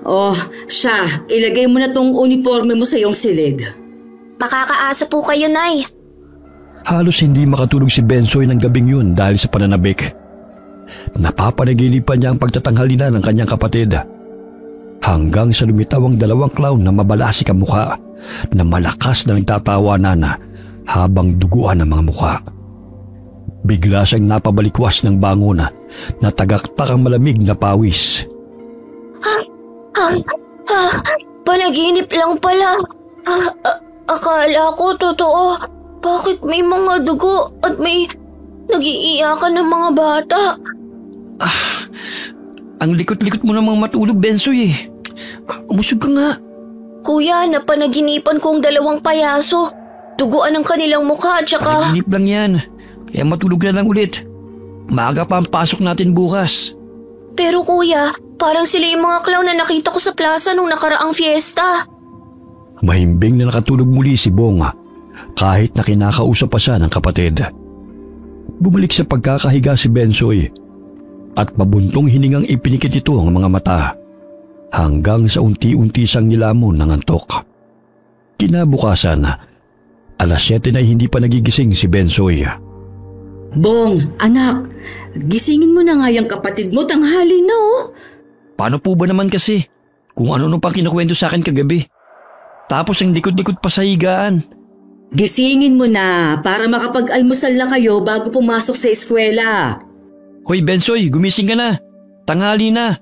Oh, siya, ilagay mo na tong uniforme mo sa iyong silid. Makakaasa po kayo, Nay. Halos hindi makatulog si Bensoy ng gabing yun dahil sa pananabik. Napapanaginipan niya ang pagtatanghalina ng kanyang kapatid. Hanggang sa lumitaw ang dalawang clown na mabalasik ang mukha na malakas na nagtatawanan habang duguan ang mga mukha. Bigla siyang napabalikwas ng bangon na tagaktak ang malamig na pawis. Panaginip lang pala. Akala ko totoo. Bakit may mga dugo at may nag-iiyakan ng mga bata? Ang likot-likot mo namang matulog, Bensoy eh. Umusog ka nga. Kuya, napanaginipan kong dalawang payaso. Duguan ang kanilang mukha at saka... Panaginip lang yan. Kaya matulog na lang ulit. Maaga pa ang pasok natin bukas. Pero kuya, parang sila yung mga clown na nakita ko sa plaza nung nakaraang fiesta. Mahimbing na nakatulog muli si Bong kahit na kinakausap pa siya ng kapatid. Bumalik sa pagkakahiga si Bensoy at mabuntong hiningang ipinikit ito ang mga mata hanggang sa unti-unti siyang nilamon ng antok. Kinabukasan, alas 7 na hindi pa nagigising si Bensoy. Bong, anak, gisingin mo na nga yung kapatid mo, tanghali na oh. Paano po ba naman kasi? Kung ano pang kinukwento sa akin kagabi. Tapos ang likod-likod pa sa higaan. Gisingin mo na para makapag-almusal na kayo bago pumasok sa eskwela. Hoy Bensoy, gumising ka na. Tanghali na.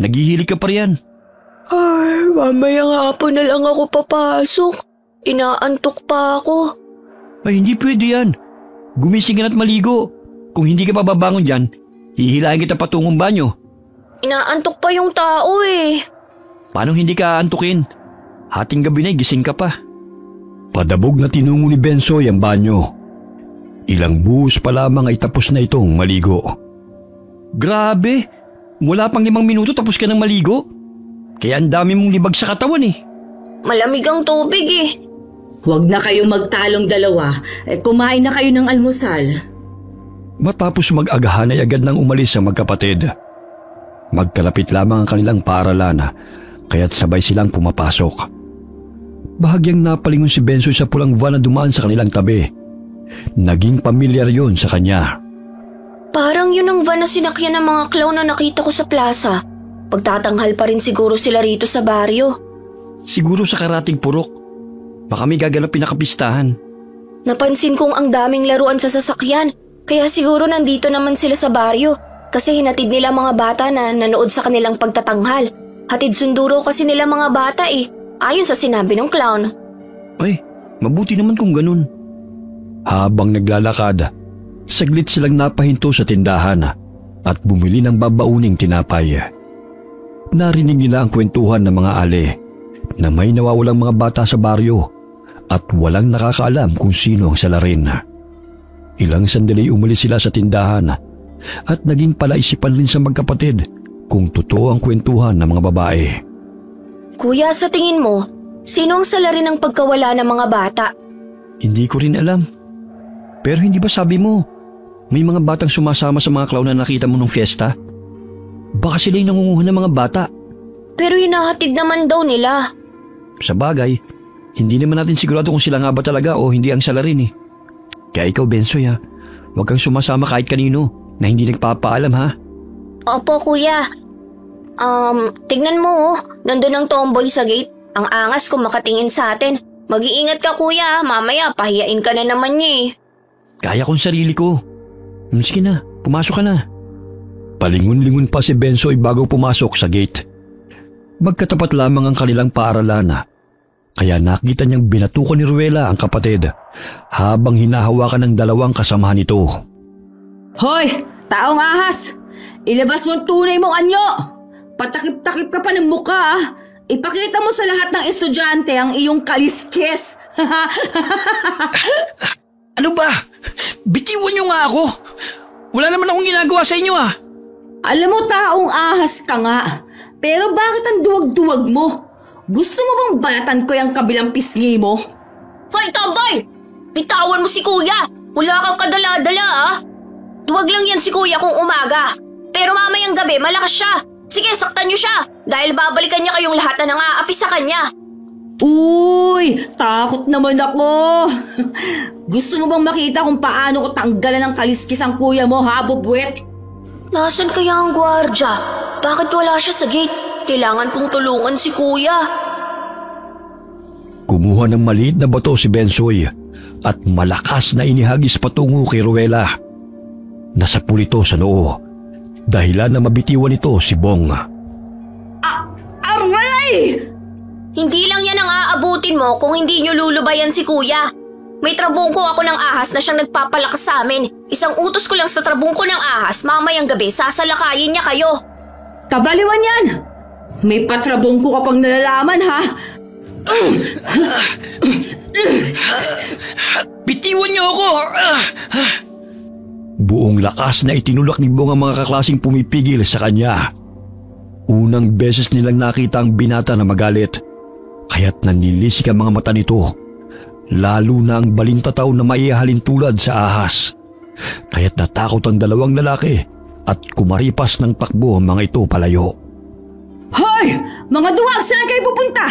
Naghihilig ka pa riyan. Ay, mamaya nga po na lang ako papasok. Inaantok pa ako. Ay, hindi pwede yan. Gumising ka na't maligo. Kung hindi ka pababangon dyan, hihilahin kita patungong banyo. Inaantok pa yung tao eh. Paano hindi ka aantukin? Hating gabi na gising ka pa. Padabog na tinungo ni Bensoy ang banyo. Ilang buhos pa lamang ay tapos na itong maligo. Grabe! Wala pang 5 minuto tapos ka ng maligo? Kaya ang dami mong libag sa katawan eh. Malamig ang tubig eh. Huwag na kayo magtalong dalawa. Kumain na kayo ng almusal. Matapos mag-agahan ay agad nang umalis ang magkapatid. Magkalapit lamang ang kanilang paaralan kaya't sabay silang pumapasok. Bahagyang napalingon si Bensoy sa pulang van na dumaan sa kanilang tabi. Naging pamilyar yun sa kanya. Parang yun ang van na sinakyan ng mga clown na nakita ko sa plaza. Pagtatanghal pa rin siguro sila rito sa baryo. Siguro sa karating purok. Baka may gaganapin na kapistahan. Napansin kong ang daming laruan sa sasakyan. Kaya siguro nandito naman sila sa baryo. Kasi hinatid nila mga bata na nanood sa kanilang pagtatanghal. Hatid sunduro kasi nila mga bata eh. Ayon sa sinabi ng clown. Ay, mabuti naman kung ganun. Habang naglalakad, saglit silang napahinto sa tindahan at bumili ng babauning tinapay. Narinig nila ang kwentuhan ng mga ale na may nawawalang mga bata sa baryo at walang nakakaalam kung sino ang salarin. Ilang sandali umalis sila sa tindahan at naging palaisipan rin sa magkapatid kung totoo ang kwentuhan ng mga babae. Kuya, sa tingin mo, sino ang salarin ng pagkawala ng mga bata? Hindi ko rin alam. Pero hindi ba sabi mo, may mga batang sumasama sa mga clown na nakita mo nung fiesta? Baka sila yung nangunguha ng mga bata. Pero hinahatid naman daw nila. Sa bagay, hindi naman natin sigurado kung sila nga ba talaga o hindi ang salarin eh. Kaya ikaw, Bensoy huwag kang sumasama kahit kanino na hindi nagpapaalam ha. Opo, kuya. Tignan mo nandun ang tomboy sa gate. Ang angas kung makatingin sa atin. Mag-iingat ka kuya, mamaya pahiyain ka na naman niya eh. Kaya kong sarili ko. Sige na, pumasok ka na. Palingon-lingon pa si Bensoy bago pumasok sa gate. Magkatapat lamang ang kanilang paaralan kaya nakita niyang binatukan ni Ruela ang kapatid habang hinahawakan ng dalawang kasamahan nito. Hoy! Taong ahas! Ilabas mo ang tunay mong anyo! Patakip-takip ka pa ng mukha Ipakita mo sa lahat ng estudyante ang iyong kaliskis! Ano ba? Bitiwan niyo nga ako! Wala naman akong ginagawa sa inyo Alam mo, taong ahas ka nga. Pero bakit ang duwag-duwag mo? Gusto mo bang banatan ko yung kabilang pisngi mo? Hoy, tomboy! Bitawan mo si kuya! Wala kang kadala-dala Duwag lang yan si kuya kung umaga. Pero mamayang gabi malakas siya. Sige, saktan niyo siya. Dahil babalikan niya kayong lahat na nangaapi sa kanya. Uy, takot naman ako. Gusto mo bang makita kung paano ko tanggalan ng kaliskis ang kuya mo, bubwet? Nasaan kaya ang gwardya? Bakit wala siya sa gate? Kailangan kong tulungan si kuya. Kumuha ng maliit na bato si Bensoy at malakas na inihagis patungo kay Ruela. Nasapul ito sa noo, dahilan na mabitiwan ito si Bong. Aray! Hindi lang yan ang aabutin mo kung hindi niyo lulubayan si kuya. May trabungko ako ng ahas na siyang nagpapalakas sa amin. Isang utos ko lang sa trabungko ng ahas, mamayang gabi sasalakayin niya kayo. Kabaliwan yan! May patrabungko ka pang nalalaman, ha? Bitiwan niyo ako! Buong lakas na itinulak ni Bong ang mga kaklasing pumipigil sa kanya. Unang beses nilang nakita ang binata na magalit, kaya't nanilisik ang mga mata nito. Lalo na ang balintataw na maihalin tulad sa ahas. Kaya't natakot ang dalawang lalaki at kumaripas ng takbo ang mga ito palayo. Hoy! Mga duwag, saan kayo pupunta?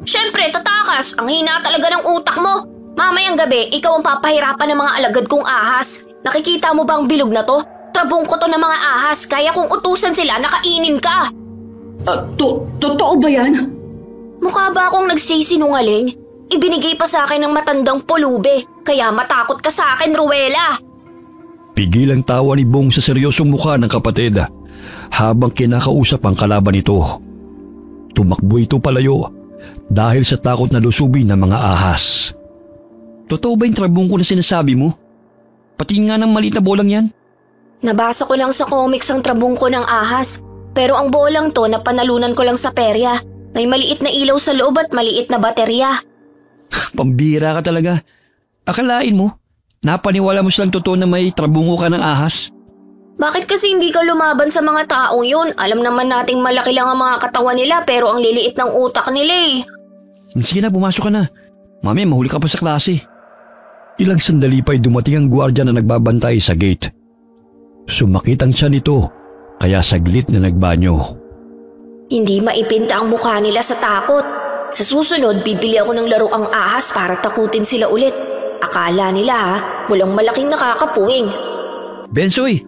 Siyempre, tatakas. Ang hina talaga ng utak mo. Mamayang gabi, ikaw ang papahirapan ng mga alagad kong ahas. Nakikita mo ba ang bilog na to? Trabungko to ng mga ahas. Kaya kung utusan sila, nakainin ka. Totoo ba yan? Mukha ba akong nagsisinungaling? Ibinigay pa sa akin ng matandang pulube. Kaya matakot ka sa akin, Ruela. Pigil ang tawa ni Bong sa seryosong mukha ng kapatid habang kinakausap ang kalaban nito. Tumakbo ito palayo dahil sa takot na lusubin ng mga ahas. Totoo ba yung trabungko na sinasabi mo? Patingin nga ng maliit na bolang yan. Nabasa ko lang sa comics ang trabungko ng ahas. Pero ang bolang to napanalunan ko lang sa perya. May maliit na ilaw sa loob at maliit na baterya. Pambira ka talaga. Akalain mo, napaniwala mo silang totoo na may trabungko ka ng ahas? Bakit kasi hindi ka lumaban sa mga taong yun? Alam naman nating malaki lang ang mga katawan nila pero ang liliit ng utak nila eh. Sige na, pumasok ka na. Mami, mahuli ka pa sa klase. Ilang sandali pa'y dumating ang gwardiya na nagbabantay sa gate. Sumakit ang siya nito, kaya saglit na nagbanyo. Hindi maipinta ang mukha nila sa takot. Sa susunod, bibili ako ng laruang ahas para takutin sila ulit. Akala nila walang malaking nakakapuwing. Bensoy,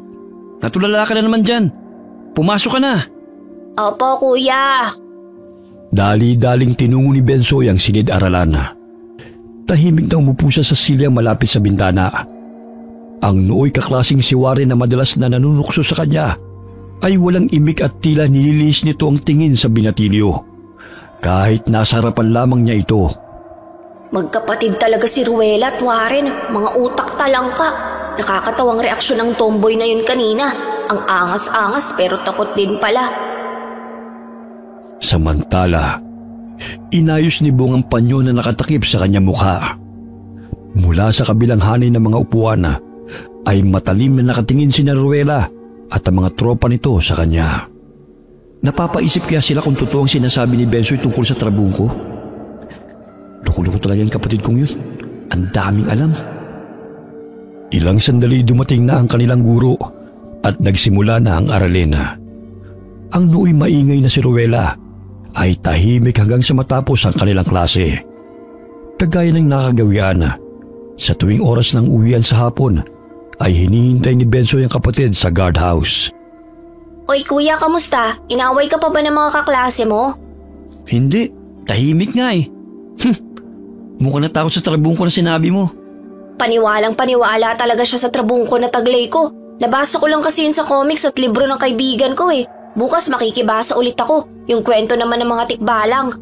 natulala ka na naman dyan. Pumasok ka na. Opo, kuya. Dali-daling tinungo ni Bensoy ang silid-aralan. Tahimik na umupo siya sa silyang malapit sa bintana. Ang nooy kaklasing siwari na madalas na nanunukso sa kanya ay walang imik at tila nililis nito ang tingin sa binatilyo. Kahit nasa harapan lamang niya ito. Magkapatid talaga si Ruela at Warren. Mga utak talangka. Nakakatawang reaksyon ng tomboy na yun kanina. Ang angas-angas pero takot din pala. Samantala, inayos ni Bong ang panyo na nakatakip sa kanyang mukha. Mula sa kabilang hanay ng mga upuan ay matalim na nakatingin si Ruela at ang mga tropa nito sa kanya. Napapaisip kaya sila kung totoo ang sinasabi ni Bensoy tungkol sa trabungko? Loko-loko talaga yung kapatid kong yun. Ang daming alam. Ilang sandali dumating na ang kanilang guro at nagsimula na ang aralena. Ang nooy maingay na si Ruela ay tahimik hanggang sa matapos ang kanilang klase. Kagaya ng nakagawian, sa tuwing oras ng uwian sa hapon ay hinihintay ni Bensoy ang kapatid sa guardhouse. Oy kuya, kamusta? Inaway ka pa ba ng mga kaklase mo? Hindi, tahimik nga eh. Mukhang natakot sa trabungko na sinabi mo. Paniwalang paniwala talaga siya sa trabungko na taglay ko. Nabasa ko lang kasi yun sa comics at libro ng kaibigan ko eh. Bukas makikibasa ulit ako, yung kwento naman ng mga tikbalang.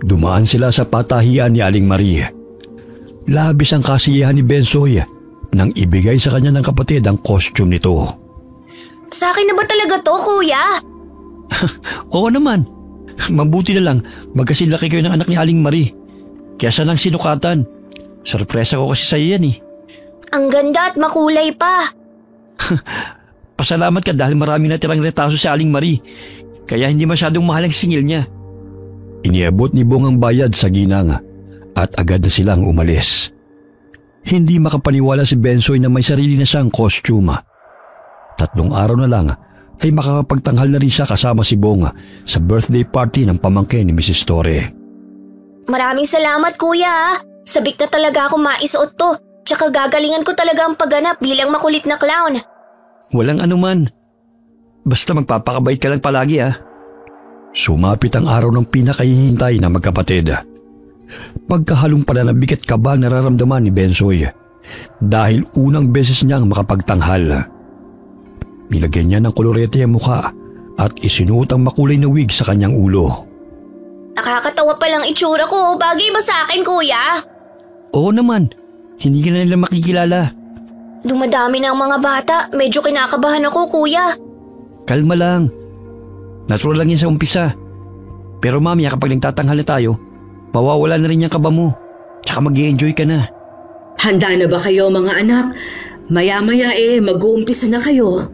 Dumaan sila sa patahian ni Aling Marie. Labis ang kasiyahan ni Bensoy nang ibigay sa kanya ng kapatid ang costume nito. Sa akin na ba talaga to, kuya? Oo naman. Mabuti na lang, magkasilaki kayo ng anak ni Aling Marie. Kaya saan ang sinukatan? Sorpresa ko kasi sa iyo yan eh. Ang ganda at makulay pa. Pasalamat ka dahil maraming natirang retaso sa Aling Marie, kaya hindi masyadong mahal ang singil niya. Iniabot ni Bong ang bayad sa ginang at agad na silang umalis. Hindi makapaniwala si Bensoy na may sarili na siyang costume. 3 araw na lang ay makakapagtanghal na rin siya kasama si Bong sa birthday party ng pamangkin ni Mrs. Torre. Maraming salamat, kuya. Sabik na talaga ako maisuot to. Tsaka gagalingan ko talaga ang pagganap bilang makulit na clown. Walang anuman. Basta magpapakabait ka lang palagi ah. Sumapit ang araw ng pinakahihintay na magkapatid. Pagkahalong pananabik at kaba nararamdaman ni Bensoy dahil unang beses niyang makapagtanghal. Nilagyan niya ng kolorete ang mukha at isinuot ang makulay na wig sa kanyang ulo. Nakakatawa palang itsura ko. Bagay ba sa akin, kuya? Oo naman. Hindi ka na nila makikilala. Dumadami na ang mga bata. Medyo kinakabahan ako, kuya. Kalma lang. Natural lang yan sa umpisa. Pero mamaya kapag nagtatanghal na tayo, mawawala na rin yung kaba mo. Tsaka mag-i-enjoy ka na. Handa na ba kayo mga anak? Maya-maya mag-uumpisa na kayo.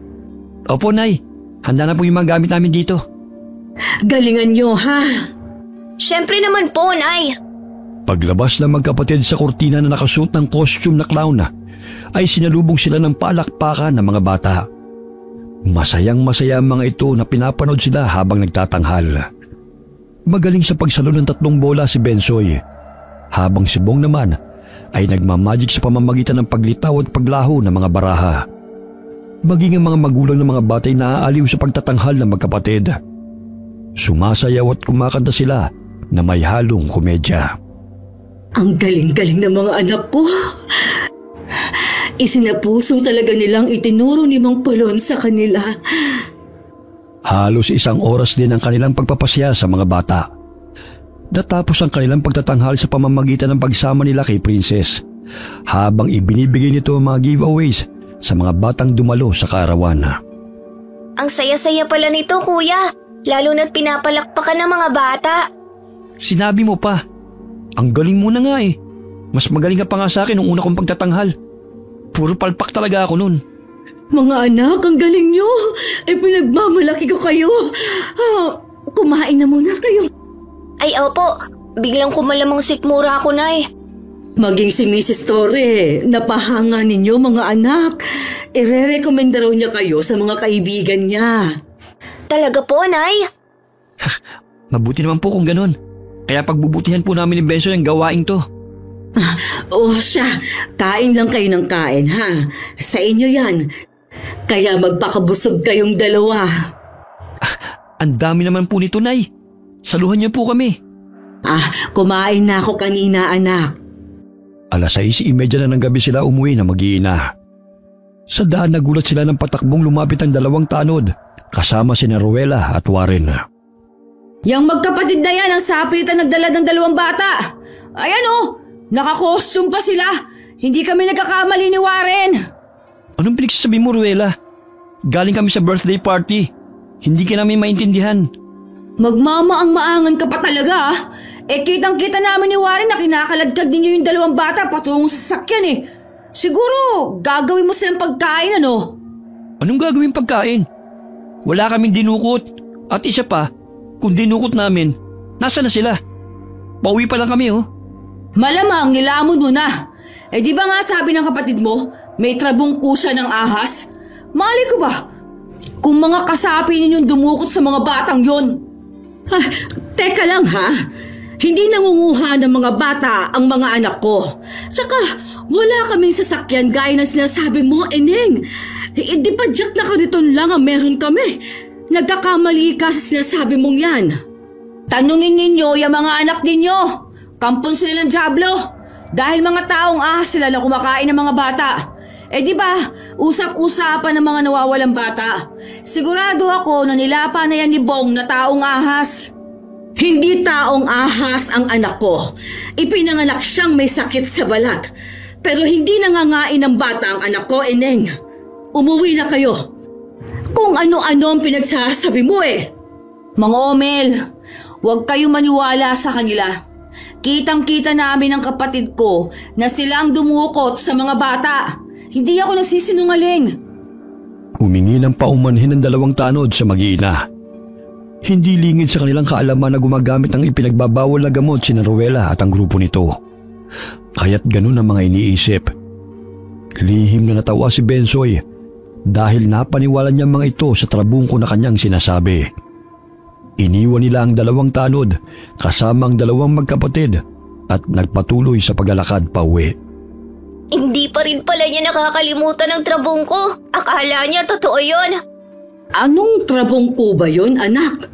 Opo, Nay. Handa na po yung mga gamit namin dito. Galingan nyo, ha? Siyempre naman po, Nay. Paglabas ng magkapatid sa kurtina na nakasuot ng costume na clown ay sinalubong sila ng palakpakan ng mga bata. Masayang-masaya ang mga ito na pinapanood sila habang nagtatanghal. Magaling sa pagsalo ng 3 bola si Bensoy, habang si Bong naman ay nagmamagic sa pamamagitan ng paglitaw at paglaho ng mga baraha. Maging ang mga magulang ng mga bata ay naaaliw sa pagtatanghal ng magkapatid. Sumasayaw at kumakanta sila na may halong komedya. Ang galing-galing ng mga anak ko. Isinapuso talaga nilang itinuro ni Mang Polon sa kanila. Halos 1 oras din ang kanilang pagpapasya sa mga bata. Natapos ang kanilang pagtatanghal sa pamamagitan ng pagsama nila kay Princess, habang ibinibigay nito ang mga giveaways sa mga batang dumalo sa kaarawan. Ang saya-saya pala nito, kuya. Lalo na't pinapalakpakan ng mga bata. Sinabi mo pa. Ang galing mo na nga eh. Mas magaling ka pa nga sa akin nung una kong pagtatanghal. Puro palpak talaga ako nun. Mga anak, ang galing nyo. Pinagmamalaki ko kayo. Kumain na muna kayo. Ay opo, biglang kumalamang sikmura ako, Nay. Maging si Mrs. Torre, napahanga ninyo mga anak. Ire-recommenda raw niya kayo sa mga kaibigan niya. Talaga po, Nay? Mabuti naman po kung ganun. Kaya pagbubutihan po namin ni Bensoy ang gawain to. Siya, kain lang kayo ng kain, ha? Sa inyo yan. Kaya magpakabusog kayong dalawa. Ang dami naman po nito, Nay. Saluhan niyo po kami. Kumain na ako kanina, anak. 6:30 na ng gabi sila umuwi na mag-iina. Sa daan nagulat sila ng patakbong lumapit ang 2 tanod, kasama sina Ruela at Warren. Yang magkapatid na yan ang sapilitan nagdala ng 2 bata. Ayan naka-costume pa sila. Hindi kami nagkakamali ni Warren. Anong pinagsasabi mo, Ruela? Galing kami sa birthday party. Hindi ka namin maintindihan. Magmamaang-maangan ka pa talaga. Kitang-kita namin ni Warren na kinakaladkad ninyo yung 2 bata patungong sa sasakyan Siguro, gagawin mo silang pagkain, ano? Anong gagawin pagkain? Wala kaming dinukot. At isa pa, kung dinukot namin, nasa na sila? Pauwi pa lang kami, Malamang nilamon mo na. Di ba nga sabi ng kapatid mo, may trabong kusa ng ahas? Mali ko ba? Kung mga kasapi ninyong dumukot sa mga batang yon. Teka lang ha. Hindi nangunguha ng mga bata ang mga anak ko. Tsaka wala kaming sasakyan gaya ng sinasabi mo, Eneng. Di ba jack na kariton lang ang meron kami? Nagkakamali ka sa sinasabi mong yan. Tanungin ninyo yung mga anak ninyo. Kampon sila ng Diablo. Dahil mga taong ahas sila na kumakain ng mga bata. Di ba, usap-usapan ng mga nawawalang bata. Sigurado ako na nilapa na yan ni Bong na taong ahas. Hindi taong ahas ang anak ko. Ipinanganak siyang may sakit sa balat. Pero hindi nangangain ng bata ang anak ko, Eneng. Umuwi na kayo. Kung ano-ano ang pinagsasabi mo Mga Omel, huwag kayo maniwala sa kanila. Kitang-kita namin ang kapatid ko na sila ang dumukot sa mga bata. Hindi ako nagsisinungaling. Humingi ng paumanhin ng 2 tanod sa mag-iina. Hindi lingid sa kanilang kaalaman na gumagamit ng ipinagbabawal na gamot sina Ruela at ang grupo nito. Kaya't ganun ang mga iniisip. Lihim na natawa si Bensoy dahil napaniwala niya mga ito sa trabungko na kanyang sinasabi. Iniwan nila ang 2 tanod kasama ang 2 magkapatid at nagpatuloy sa paglalakad pa uwi. Hindi pa rin pala niya nakakalimutan ang trabungko. Akala niya totoo yun. Anong trabungko ba yun, anak?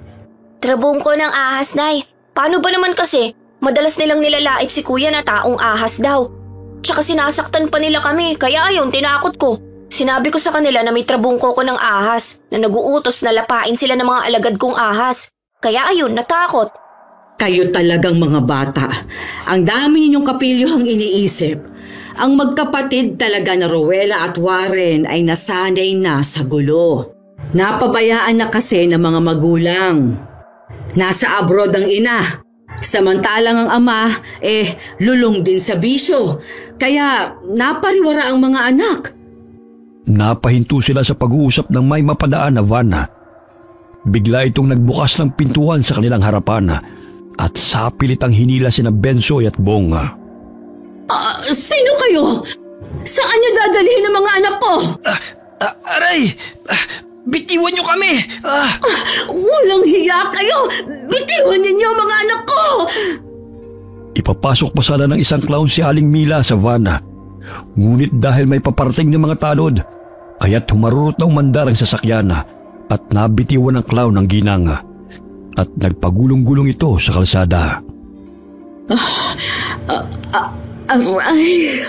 Trabungko ng ahas, Nay. Paano ba naman kasi? Madalas nilang nilalait si kuya na taong ahas daw. Tsaka sinasaktan pa nila kami, kaya ayun, tinakot ko. Sinabi ko sa kanila na may trabungko ko ng ahas, na naguutos na lapain sila ng mga alagad kong ahas. Kaya ayun, natakot. Kayo talagang mga bata. Ang dami ninyong kapilyohang iniisip. Ang magkapatid talaga na Ruela at Warren ay nasanay na sa gulo. Napabayaan na kasi ng mga magulang. Nasa abroad ang ina. Samantalang ang ama, lulong din sa bisyo. Kaya napariwara ang mga anak. Napahinto sila sa pag-uusap ng may mapadaan na van. Bigla itong nagbukas ng pintuan sa kanilang harapan at sapilit ang hinila sina Bensoy at Bong. Sino kayo? Saan niyo dadalhin ang mga anak ko? Aray! Bitiwan niyo kami! Walang hiya kayo! Bitiwan ninyo mga anak ko! Ipapasok pa sana ng isang clown si Aling Mila sa van. Ngunit dahil may paparating ng mga tanod, kaya't humarurot na umandar ang sasakyan at nabitiwan ng clown ng ginang at nagpagulong-gulong ito sa kalsada. Aray!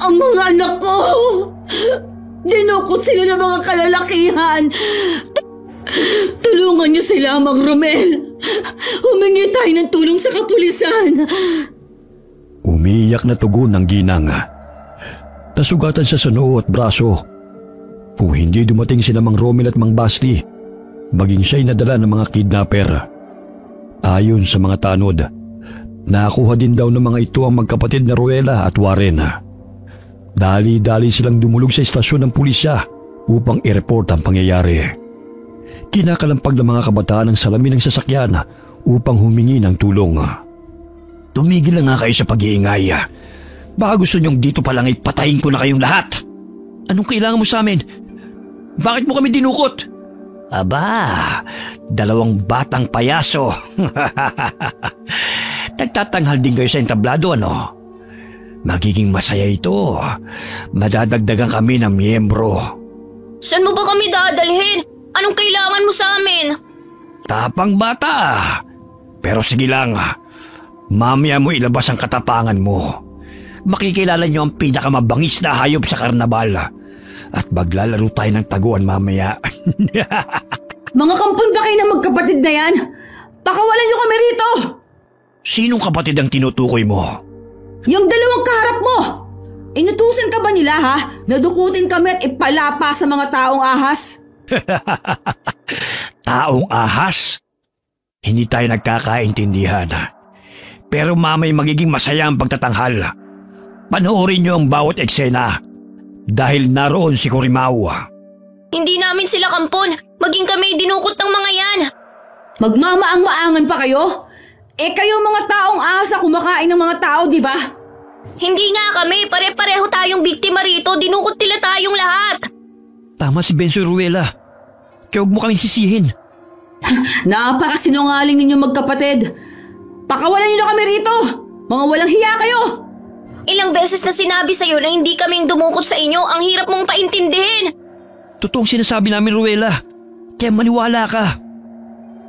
Ang mga anak ko! Dinukot sila ng mga kalalakihan! Tulungan niyo sila, Mang Romel! Humingi tayo ng tulong sa kapulisan! Umiiyak na tugon ng ginang. Nasugatan siya sa noo at braso. Kung hindi dumating sila Mang Romel at Mang Basti, maging siya'y nadala ng mga kidnapper. Ayon sa mga tanod, nakuha din daw ng mga ito ang magkapatid na Ruela at Warren. Dali-dali silang dumulog sa istasyon ng pulisya upang i-report ang pangyayari. Kinakalampag ng mga kabataan ang salamin ng sasakyan upang humingi ng tulong. Tumigil na nga kayo sa pag-iingay. Baka gusto niyong dito pa lang ay patayin ko na kayong lahat. Anong kailangan mo sa amin? Bakit mo kami dinukot? Aba, 2 batang payaso. Nagtatanghal din kayo sa entablado, ano? Magiging masaya ito. Madadagdagan kami ng miyembro. Saan mo ba kami dadalhin? Anong kailangan mo sa amin? Tapang bata. Pero sige lang. Mamaya mo ilabas ang katapangan mo. Makikilala niyo ang pinakamabangis na hayop sa karnabal. At maglalaro tayo ng taguan mamaya. Mga kampon ba kayo na magkapatid na yan? Pakawalan niyo kami rito! Sinong kapatid ang tinutukoy mo? Yung 2 kaharap mo! Inutusan ka ba nila ha? Nadukutin kami at ipalapa sa mga taong ahas? Taong ahas? Hindi tayo nagkakaintindihan. Pero mamay magiging masaya ang pagtatanghal. Panoorin niyo ang bawat eksena. Dahil naroon si Corimao. Hindi namin sila kampon. Maging kami dinukot ng mga yan. Magmamaang-maangan pa kayo? Kayo mga taong ahas na kumakain ng mga tao, di ba? Hindi nga kami. Pare-pareho tayong biktima rito. Dinukot nila tayong lahat. Tama si Benzo Ruela. Kaya huwag mo kami sisihin. Napakasinungaling ninyo magkapatid. Pakawalan niyo na kami rito. Mga walang hiya kayo. Ilang beses na sinabi sa'yo na hindi kaming dumukot sa inyo. Ang hirap mong paintindihin. Totoong sinasabi namin, Ruela. Kaya maniwala ka.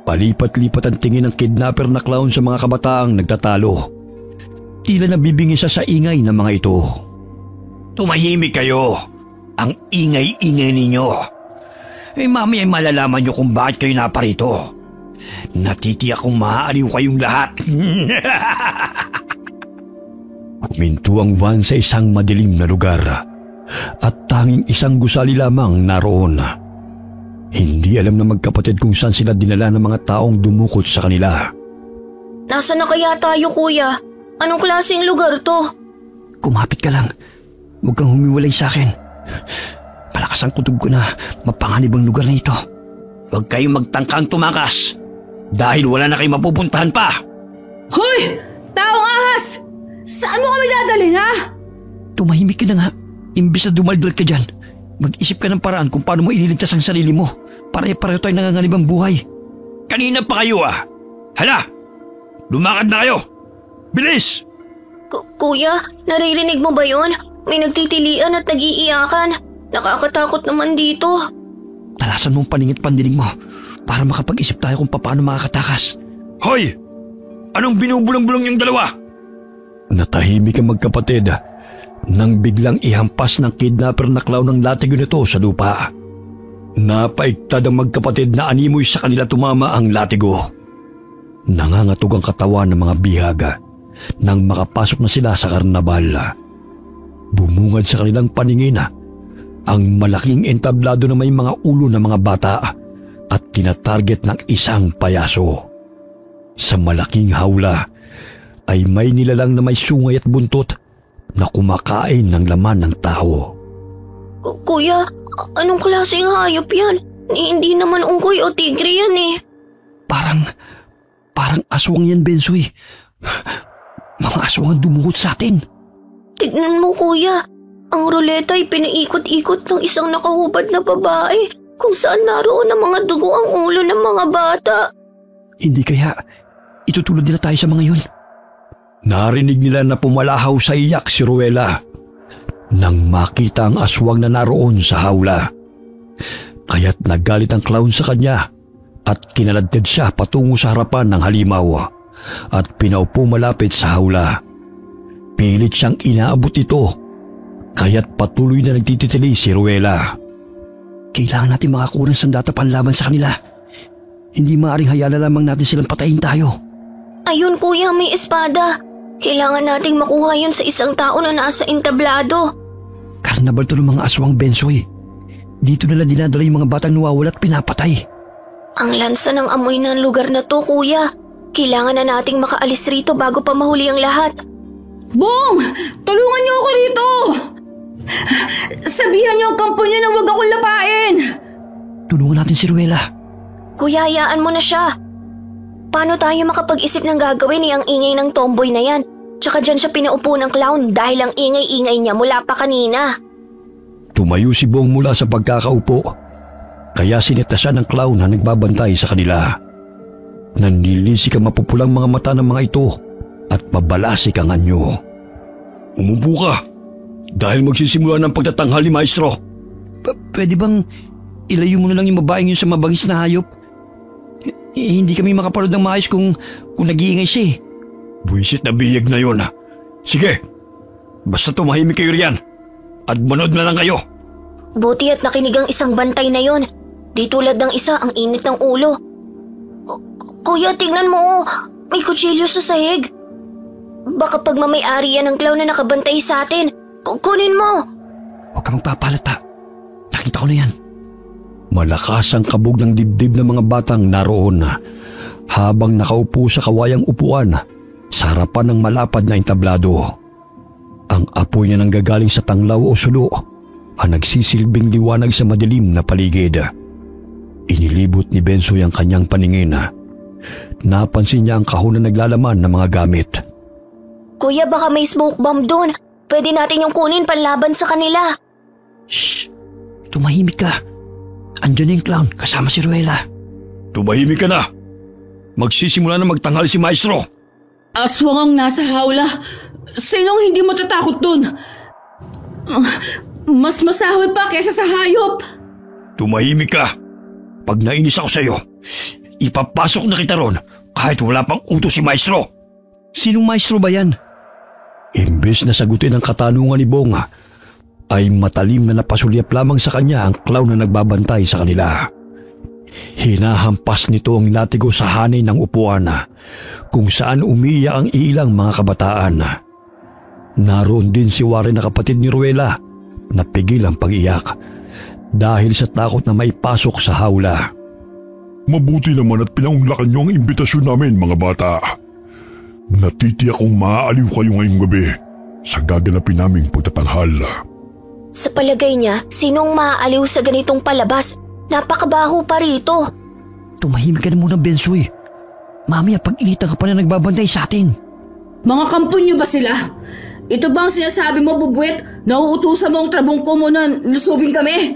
Palipat-lipat ang tingin ng kidnapper na clown sa mga kabataang nagtatalo. Tila nabibingisa sa ingay ng mga ito. Tumahimik kayo. Ang ingay-ingay ninyo. Mamaya malalaman nyo kung bakit kayo naparito. Natitiyak kong maaaliw kayong lahat. Huminto ang van sa isang madilim na lugar at tanging isang gusali lamang naroon. Hindi alam na magkapatid kung saan sila dinala ng mga taong dumukot sa kanila. Nasaan na kaya tayo, kuya? Anong klaseng lugar to? Kumapit ka lang. Huwag kang humiwalay sa akin. Palakas ang kutob ko na mapanganib ang lugar na ito. Huwag kayong magtangkang tumakas dahil wala na kayong mapupuntahan pa. Hoy! Taong ahas! Saan mo kami dadalhin, ha? Tumahimik ka na nga. Imbis na dumaldal ka dyan, mag-isip ka ng paraan kung paano mo ililigtas ang sarili mo. Pare-pareho tayo nanganganib ang buhay. Kanina pa kayo Hala! Lumakad na kayo! Bilis! Kuya, naririnig mo ba yun? May nagtitilian at nag-iiyakan. Nakakatakot naman dito. Talasan mong paningit pandinig mo para makapag-isip tayo kung paano makakatakas. Hoy! Anong binubulong-bulong yung dalawa? Natahimik ang magkapatid nang biglang ihampas ng kidnapper na clown ng latigo nito sa lupa. Napaiktad ang magkapatid na animoy sa kanila tumama ang latigo. Nangangatog ang katawan ng mga bihaga nang makapasok na sila sa karnabal. Bumungad sa kanilang paningin ang malaking entablado na may mga ulo ng mga bata at tinatarget ng isang payaso. Sa malaking hawla ay may nilalang na may sungay at buntot na kumakain ng laman ng tao. Kuya, anong klaseng hayop yan? Hindi naman unggoy o tigre yan eh. Parang aswang yan, Bensoy. Mga aswang ang dumukot sa atin. Tignan mo, kuya. Ang ruleta ay pinaikot-ikot ng isang nakahubad na babae kung saan naroon ang mga dugo ang ulo ng mga bata. Hindi kaya itutulad nila tayo sa mga yun. Narinig nila na pumalahaw sa iyak si Ruela nang makita ang aswang na naroon sa hawla. Kaya't nagalit ang clown sa kanya at kinaladkad siya patungo sa harapan ng halimaw at pinaupo malapit sa hawla. Pilit siyang inaabot ito, kaya't patuloy na nagtititili si Ruela. Kailangan natin makakuha ng sandata panlaban sa kanila. Hindi maaaring hayaan na lamang natin silang patayin tayo. Ayun kuya, may espada. Kailangan nating makuha yun sa isang tao na nasa entablado. Karnabal to ng mga aswang, Bensoy. Dito nila dinadala yung mga batang nawawala at pinapatay. Ang lansa ng amoy ng lugar na to, kuya. Kailangan na nating makaalis rito bago pa mahuli ang lahat. Bong! Tulungan niyo ako rito! Sabihan niyo ang kampo niyo na huwag akong lapain! Tulungan natin si Ruela. Kuya, hayaan mo na siya. Paano tayo makapag-isip ng gagawin ni ang ingay ng tomboy na yan? Tsaka dyan siya pinaupo ng clown dahil ang ingay-ingay niya mula pa kanina. Tumayo si Bong mula sa pagkakaupo. Kaya sinita siya ng clown na nagbabantay sa kanila. Nanlilisik ang mapupulang mga mata ng mga ito at mabalasik ang anyo. Umupo ka dahil magsisimula ng pagtatanghal ni Maestro. Pwede bang ilayo mo na lang yung babaeng yun sa mabangis na hayop? Hindi kami makapanood ng maayos kung nag-iingay siya eh. Buwisit na bihag na yun. Sige, basta tumahimik kayo riyan at manood na lang kayo. Buti at nakinig ang isang bantay na yon. Di tulad ng isa ang init ng ulo. Kuya, tignan mo. May kutsilyo sa sahig. Baka pagmamay-ari yan ng clown na nakabantay sa atin. Kunin mo. Huwag ka magpapalata. Nakita ko na yan. Malakas ang kabog ng dibdib ng mga batang naroon habang nakaupo sa kawayang upuan sa harapan ng malapad na entablado. Ang apoy niya nanggagaling sa tanglaw o sulo ang nagsisilbing liwanag sa madilim na paligid. Inilibot ni Bensoy ang kanyang paningin. Napansin niya ang kahon na naglalaman ng mga gamit. Kuya, baka may smoke bomb doon. Pwede natin yung kunin panlaban sa kanila. Shh! Tumahimik ka. Andiyan na yung clown kasama si Ruela. Tumahimik ka na. Magsisimula na magtanghal si Maestro. Aswang ang nasa hawla. Sinong hindi matatakot dun? Mas masahol pa kesa sa hayop. Tumahimik ka. Pag nainis ako sa iyo, ipapasok na kita ron kahit wala pang utos si Maestro. Sinong Maestro ba yan? Imbes na sagutin ang katanungan ni Bong, ay matalim na napasulyap lamang sa kanya ang clown na nagbabantay sa kanila. Hinahampas nito ang latigo sa hanay ng upuan kung saan umiiyak ang ilang mga kabataan. Naroon din si Warren na kapatid ni Ruela na pigil ang pag-iyak dahil sa takot na maipasok sa hawla. Mabuti naman at pinaunlakan niyo ang imbitasyon namin, mga bata. Natitiyak kong maaaliw kayo ngayong gabi sa gaganapin naming pagtatanghal. Sa palagay niya, sinong maaaliw sa ganitong palabas? Napakabaho pa rito. Tumahimik ka na muna, Bensoy. Mamaya pag-initan ka pa na nagbabantay sa atin. Mga kampo niyo ba sila? Ito ba ang sinasabi mo, Bubuet? Nauutusan mo ang trabungko mo na lusubin kami?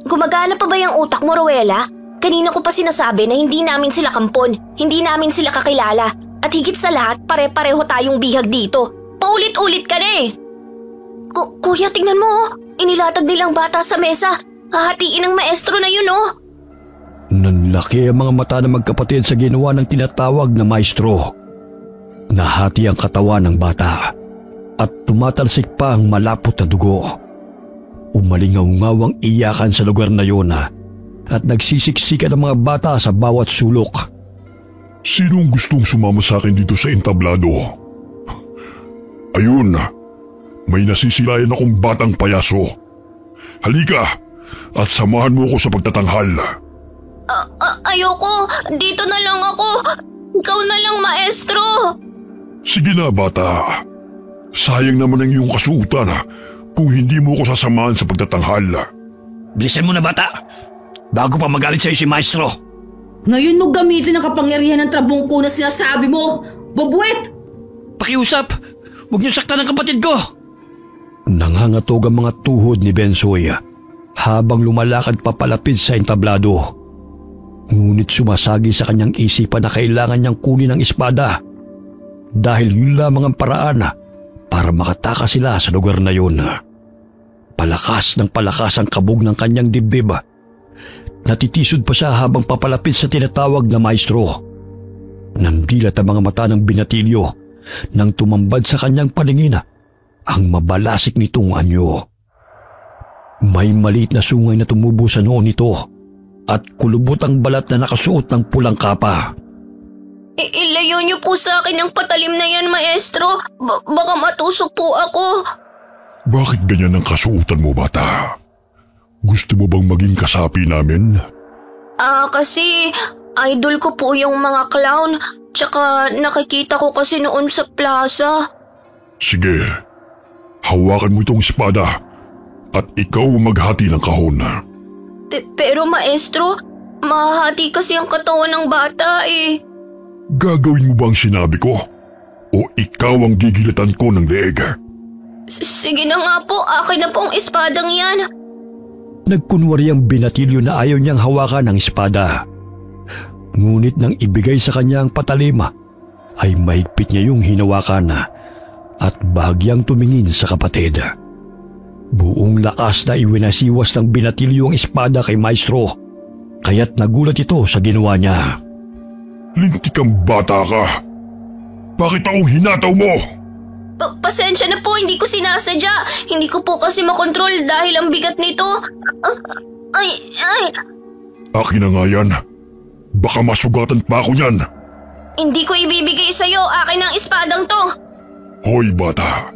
Gumagana pa ba yung utak mo, Ruela? Kanina ko pa sinasabi na hindi namin sila kampon, hindi namin sila kakilala. At higit sa lahat, pare-pareho tayong bihag dito. Paulit-ulit ka na eh. Kuya, tingnan mo. Inilatag nilang bata sa mesa. Hahatiin ng maestro na yun, oh. Nanlaki ang mga mata ng magkapatid sa ginawa ng tinatawag na maestro. Nahati ang katawan ng bata at tumatalsik pa ang malapot na dugo. Umalingaw-ngawang iyakan sa lugar na yun at nagsisiksikan ang mga bata sa bawat sulok. Sinong gustong sumama sa akin dito sa entablado? Ayun, may nasisilayan akong batang payaso. Halika at samahan mo ako sa pagtatanghal. Ayoko, dito na lang ako. Ikaw na lang, maestro. Sige na, bata. Sayang naman ang iyong kasuotan kung hindi mo ako sasamahan sa pagtatanghal. Bilisan mo na, bata, bago pa magalit sa'yo si Maestro. Ngayon mo gamitin ang kapangyarihan ng trabungko na sinasabi mo, Bubuet! Pakiusap! Huwag niyo saktan ang kapatid ko! Nangangatog ang mga tuhod ni Bensoy habang lumalakad papalapit sa entablado. Ngunit sumasagi sa kanyang isipan na kailangan niyang kunin ang espada dahil yun lamang ang paraan para makatakas sila sa lugar na yun. Palakas ng palakas ang kabog ng kanyang dibdib. Natitisod pa siya habang papalapit sa tinatawag na maestro. Nandilat ang mga mata ng binatilyo nang tumambad sa kanyang paningin ang mabalasik nitong anyo. May maliit na sungay na tumubo sa noo nito at kulubot ang balat na nakasuot ng pulang kapa. Ilayo niyo po sa akin ang patalim na yan, maestro. Baka matusok po ako. Bakit ganyan ang kasuotan mo, bata? Gusto mo bang maging kasapi namin? Kasi idol ko po yung mga clown. Tsaka nakikita ko kasi noon sa plaza. Sige, hawakan mo itong espada at ikaw maghati ng kahon. Pero maestro, mahahati kasi ang katawan ng bata eh. Gagawin mo ba ang sinabi ko? O ikaw ang gigilatan ko ng leeg? Sige na nga po, akin na po ang espadang yan. Nagkunwari ang binatilyo na ayaw niyang hawakan ng espada. Ngunit nang ibigay sa kanya ang patalim, ay mahigpit niya yung hinawakan at bahagyang tumingin sa kapatid. Buong lakas na iwinasiwas ng binatilyo ang espada kay Maestro, kaya't nagulat ito sa ginawa niya. Lintik kang bata ka! Bakit akong hinataw mo? Pasensya na po, hindi ko sinasadya. Hindi ko po kasi makontrol dahil ang bigat nito. Ay! Akin na nga yan. Baka masugatan pa ako niyan. Hindi ko ibibigay sa'yo, akin ang espadang to. Hoy bata,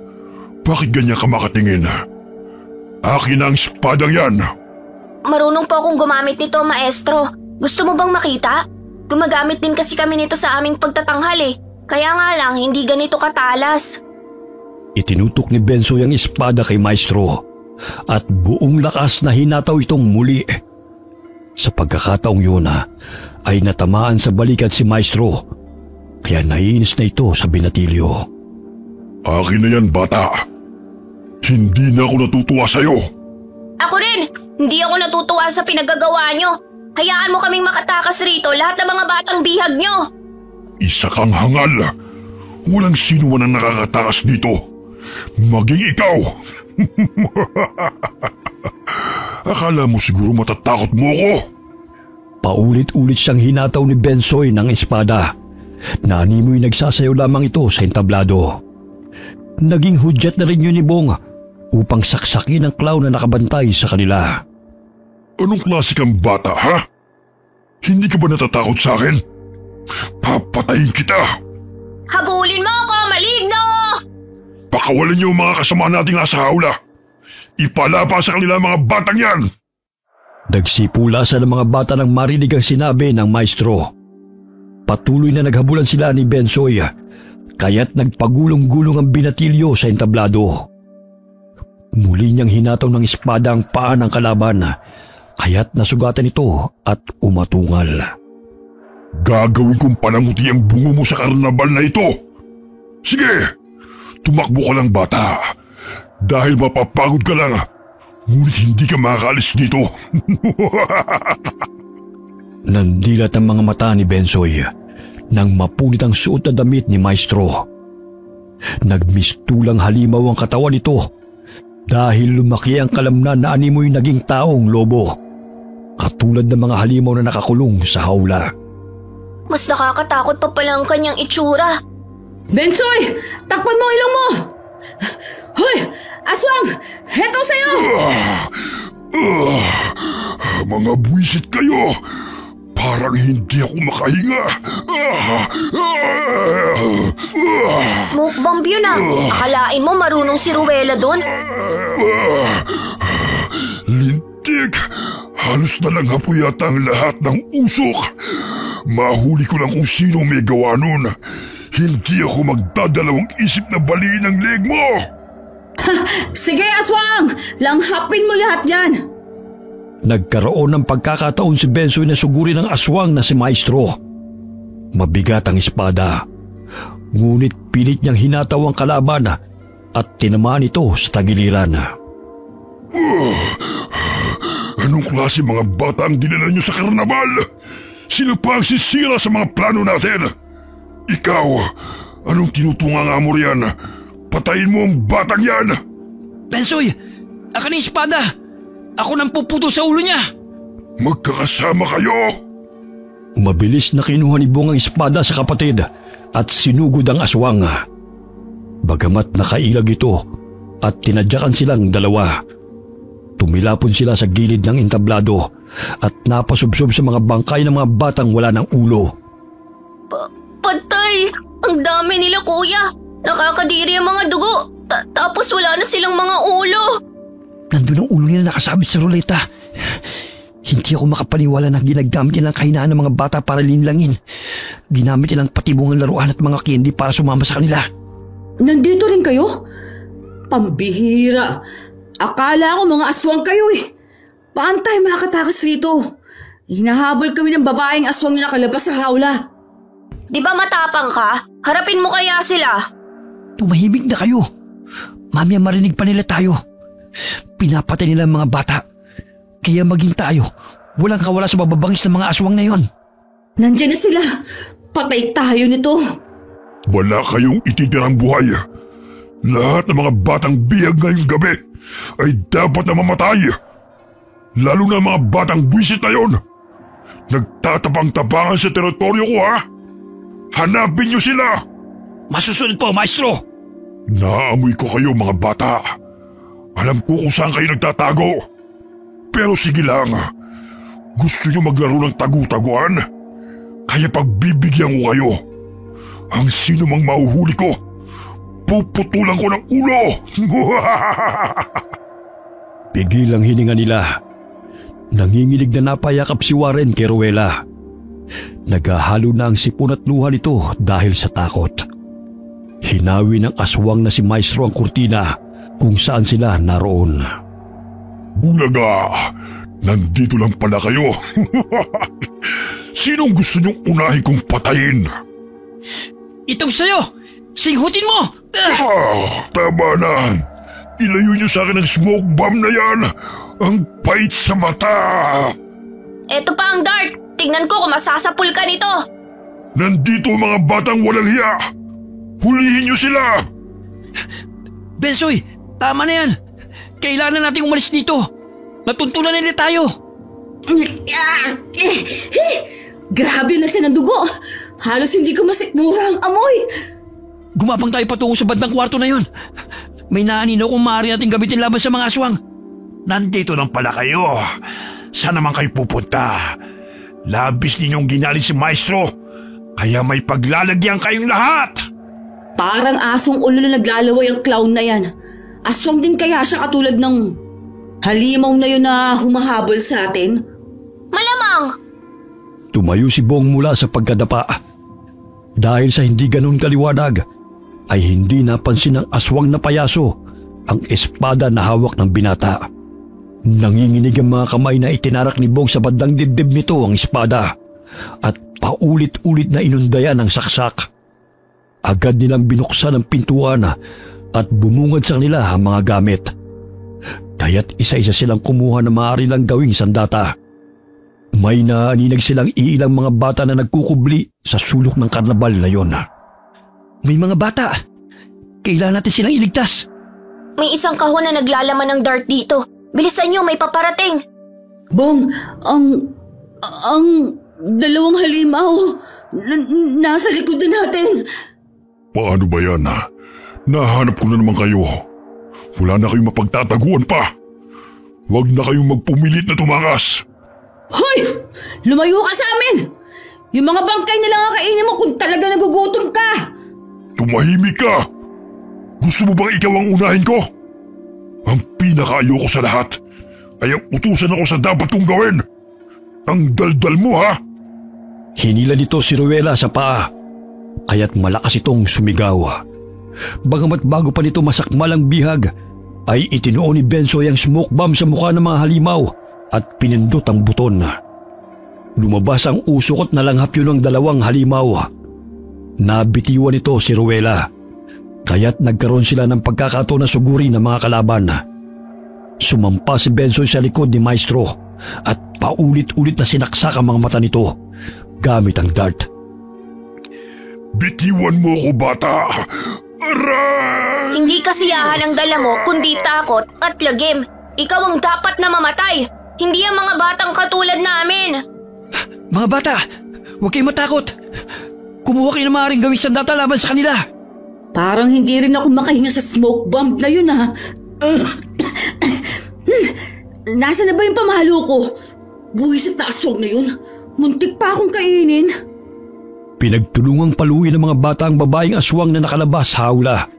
bakit ganyan ka makatingin? Akin ang espadang yan. Marunong po akong gumamit nito, maestro. Gusto mo bang makita? Gumagamit din kasi kami nito sa aming pagtatanghal eh. Kaya nga lang, hindi ganito katalas. Itinutok ni Bensoy ang espada kay Maestro at buong lakas na hinataw itong muli. Sa pagkakataong yun ay natamaan sa balikat si Maestro, kaya naiinis na ito sa binatilyo. Akin na yan bata. Hindi na ako natutuwa sa'yo. Ako rin! Hindi ako natutuwa sa pinagagawa nyo. Hayaan mo kaming makatakas rito lahat ng mga batang bihag nyo. Isa kang hangal. Walang sino man ang nakakatakas dito. Maging ikaw. Akala mo siguro matatakot mo ako? Paulit-ulit siyang hinataw ni Bensoy ng espada. Nanimoy nagsasayaw lamang ito sa entablado. Naging hudyat na rin yun ni Bong upang saksakin ang clown na nakabantay sa kanila. Anong klase kang bata, ha? Hindi ka ba natatakot sa akin? Papatayin kita! Habulin mo ako, maligno! Pakawalan niyo ang mga kasama nating nasa hawla. Ipalapa sa kanila mga batang yan! Nagsipulasan ng mga bata nang marinig ang sinabi ng Maestro. Patuloy na naghabulan sila ni Bensoy, kaya't nagpagulong-gulong ang binatilyo sa entablado. Muli niyang hinataw ng espada ang paa ng kalaban, kaya't nasugatan ito at umatungal. Gagawin kong panamuti ang bungo mo sa karnabal na ito. Sige, tumakbo ka lang bata. Dahil mapapagod ka lang, ngunit hindi ka makakaalis dito. Nandilat ang mga mata ni Bensoy nang mapunit ang suot na damit ni Maestro. Nagmistulang halimaw ang katawan nito dahil lumaki ang kalamnan na animoy naging taong lobo, katulad ng mga halimaw na nakakulong sa hawla. Mas nakakatakot pa pala ang kanyang itsura. Bensoy! Takpan mo ang ilong mo! Hoy! Aswang! Heto sa'yo! Mga buwisit kayo! Parang hindi ako makahinga. Smoke bomb yun Akalain mo marunong si Ruela doon? Lintik! Halos na lang hapo yata ang lahat ng usok. Mahuli ko lang kung sino may gawa nun. Hindi ako magdadalawang isip na baliin ang leg mo! Sige, Aswang! Langhapin mo lahat yan! Nagkaroon ng pagkakataon si Bensoy na sugurin ng aswang na si Maestro. Mabigat ang espada, ngunit pilit niyang hinataw ang kalaban at tinamaan ito sa tagiliran. Anong klase mga bata ang dinala niyo sa karnabal? Sino pa ang sisira sa mga plano natin? Ikaw, anong tinutunga mo riyan? Patayin mo ang batang yan! Bensoy! Akin ang espada! Ako nang puputo sa ulo niya! Magkakasama kayo! Mabilis na kinuha ni Bong ang espada sa kapatid at sinugod ang aswang. Bagamat nakailag ito at tinadyakan silang dalawa, tumilapon sila sa gilid ng entablado at napasubsob sa mga bangkay ng mga batang wala ng ulo. Patay! Ang dami nila, kuya! Nakakadiri ang mga dugo! Tapos wala na silang mga ulo! Nandun ang ulo nila nakasabit sa ruleta. Hindi ako makapaniwala na ginagamit nilang kahinaan ng mga bata para linlangin. Ginamit nilang patibong ang laruan at mga candy para sumama sa kanila. Nandito rin kayo? Pambihira! Akala ko mga aswang kayo eh. Paano tayo makakatakas rito? Hinahabol kami ng babaeng aswang na nakalabas sa hawla. Di ba matapang ka? Harapin mo kaya sila. Tumahimik na kayo. Mamaya marinig pa nila tayo. Pinapatay nila ang mga bata. Kaya maging tayo, walang kawala sa bababangis ng mga aswang na yon. Nandiyan na sila. Patay tayo nito. Wala kayong ititirang buhay. Lahat ng mga batang bihag ngayong gabi ay dapat na mamatay. Lalo na mga batang buwisit na yon. Nagtatapang-tapangan sa teritoryo ko, ha? Hanapin niyo sila! Masusunod po, Maestro! Naamoy ko kayo, mga bata. Alam ko kung saan kayo nagtatago. Pero sige lang, gusto niyo maglaro ng tagu-taguan? Kaya pagbibigyan ko kayo. Ang sino mang mahuhuli ko, puputulan ko ng ulo! Pigil ang hininga nila. Nanginginig na napayakap si Warren kay Rowela. Naghahalo na ang sipon at luha nito dahil sa takot. Hinawi ng aswang na si Maestro ang kurtina kung saan sila naroon. Bulaga! Nandito lang pala kayo. Sinong gusto niyong unahin kong patayin? Itong sayo! Singhutin mo! Tama na. Ilayo niyo sa akin ang smoke bomb na yan. Ang pait sa mata. Eto pa ang dart. Tignan ko kung masasapul ka nito. Nandito ang mga batang walang hiya. Hulihin niyo sila. Bensoy, tama na yan. Kailangan nating umalis dito. Natuntunan nila tayo. Grabe na siya ng dugo. Halos hindi ko masikmura ang amoy. Gumapang tayo patungo sa bandang kwarto na yon. May naanino kung maaari natin gamitin laban sa mga aswang. Nandito lang pala kayo. Saan naman kayo pupunta? Labis ninyong ginali si Maestro. Kaya may paglalagyan kayong lahat. Parang asong ulo na naglalaway ang clown na yan. Aswang din kaya siya katulad ng halimaw na yun na humahabol sa atin? Malamang! Tumayo si Bong mula sa pagkadapa. Dahil sa hindi ganun kaliwanag, ay hindi napansin ng aswang na payaso ang espada na hawak ng binata. Nanginginig ang mga kamay na itinarak ni Bong sa bandang dibdib nito ang espada at paulit-ulit na inundayan ang saksak. Agad nilang binuksan ang pintuan at bumungad sa kanila ang mga gamit. Kaya't isa-isa silang kumuha na maaari lang gawing sandata. May naaninag silang iilang mga bata na nagkukubli sa sulok ng karnabal na yon. May mga bata! Kailangan natin silang iligtas! May isang kahon na naglalaman ng dart dito. Bilisan niyo, may paparating. Bong, ang dalawang halimaw nasa likod na natin. Paano ba yan? Nahanap ko na naman kayo. Wala na kayong mapagtataguan pa. Huwag na kayong magpumilit na tumakas. Hoy! Lumayo ka sa amin! Yung mga bangkay na lang ang kainin mo kung talaga nagugutom ka! Tumahimik ka! Gusto mo bang ikaw ang unahin ko? Ang pinakaayoko sa lahat ay ang utusan ako sa dapat kong gawin. Ang daldal mo, ha? Hinila nito si Rowela sa paa, kaya't malakas itong sumigaw. Bagamat bago pa nito masakmal ang bihag, ay itinuo ni Bensoy ang smoke bomb sa mukha ng mga halimaw at pinindot ang buton. Lumabas ang usok at nalanghap yun ng dalawang halimaw. Nabitiwan nito si Rowela, kaya't nagkaroon sila ng pagkakataon na sugurin ng mga kalaban. Sumampa si Bensoy sa likod ni Maestro at paulit-ulit na sinaksak ang mga mata nito gamit ang dart. Bitiwan mo ako, bata! Aray! Hindi kasiyahan ang dala mo, kundi takot at lagim. Ikaw ang dapat na mamatay, hindi ang mga batang katulad namin. Mga bata, huwag kayong matakot. Kumuha kayo na maaaring gawing sandata laban sa kanila. Parang hindi rin ako makahinga sa smoke bomb na yun, ha? Nasaan na ba yung pamalo ko? Buwis sa taswag na yun. Muntik pa akong kainin. Pinagtulungang paluin ng mga bata ang babaeng aswang na nakalabas sa hawla.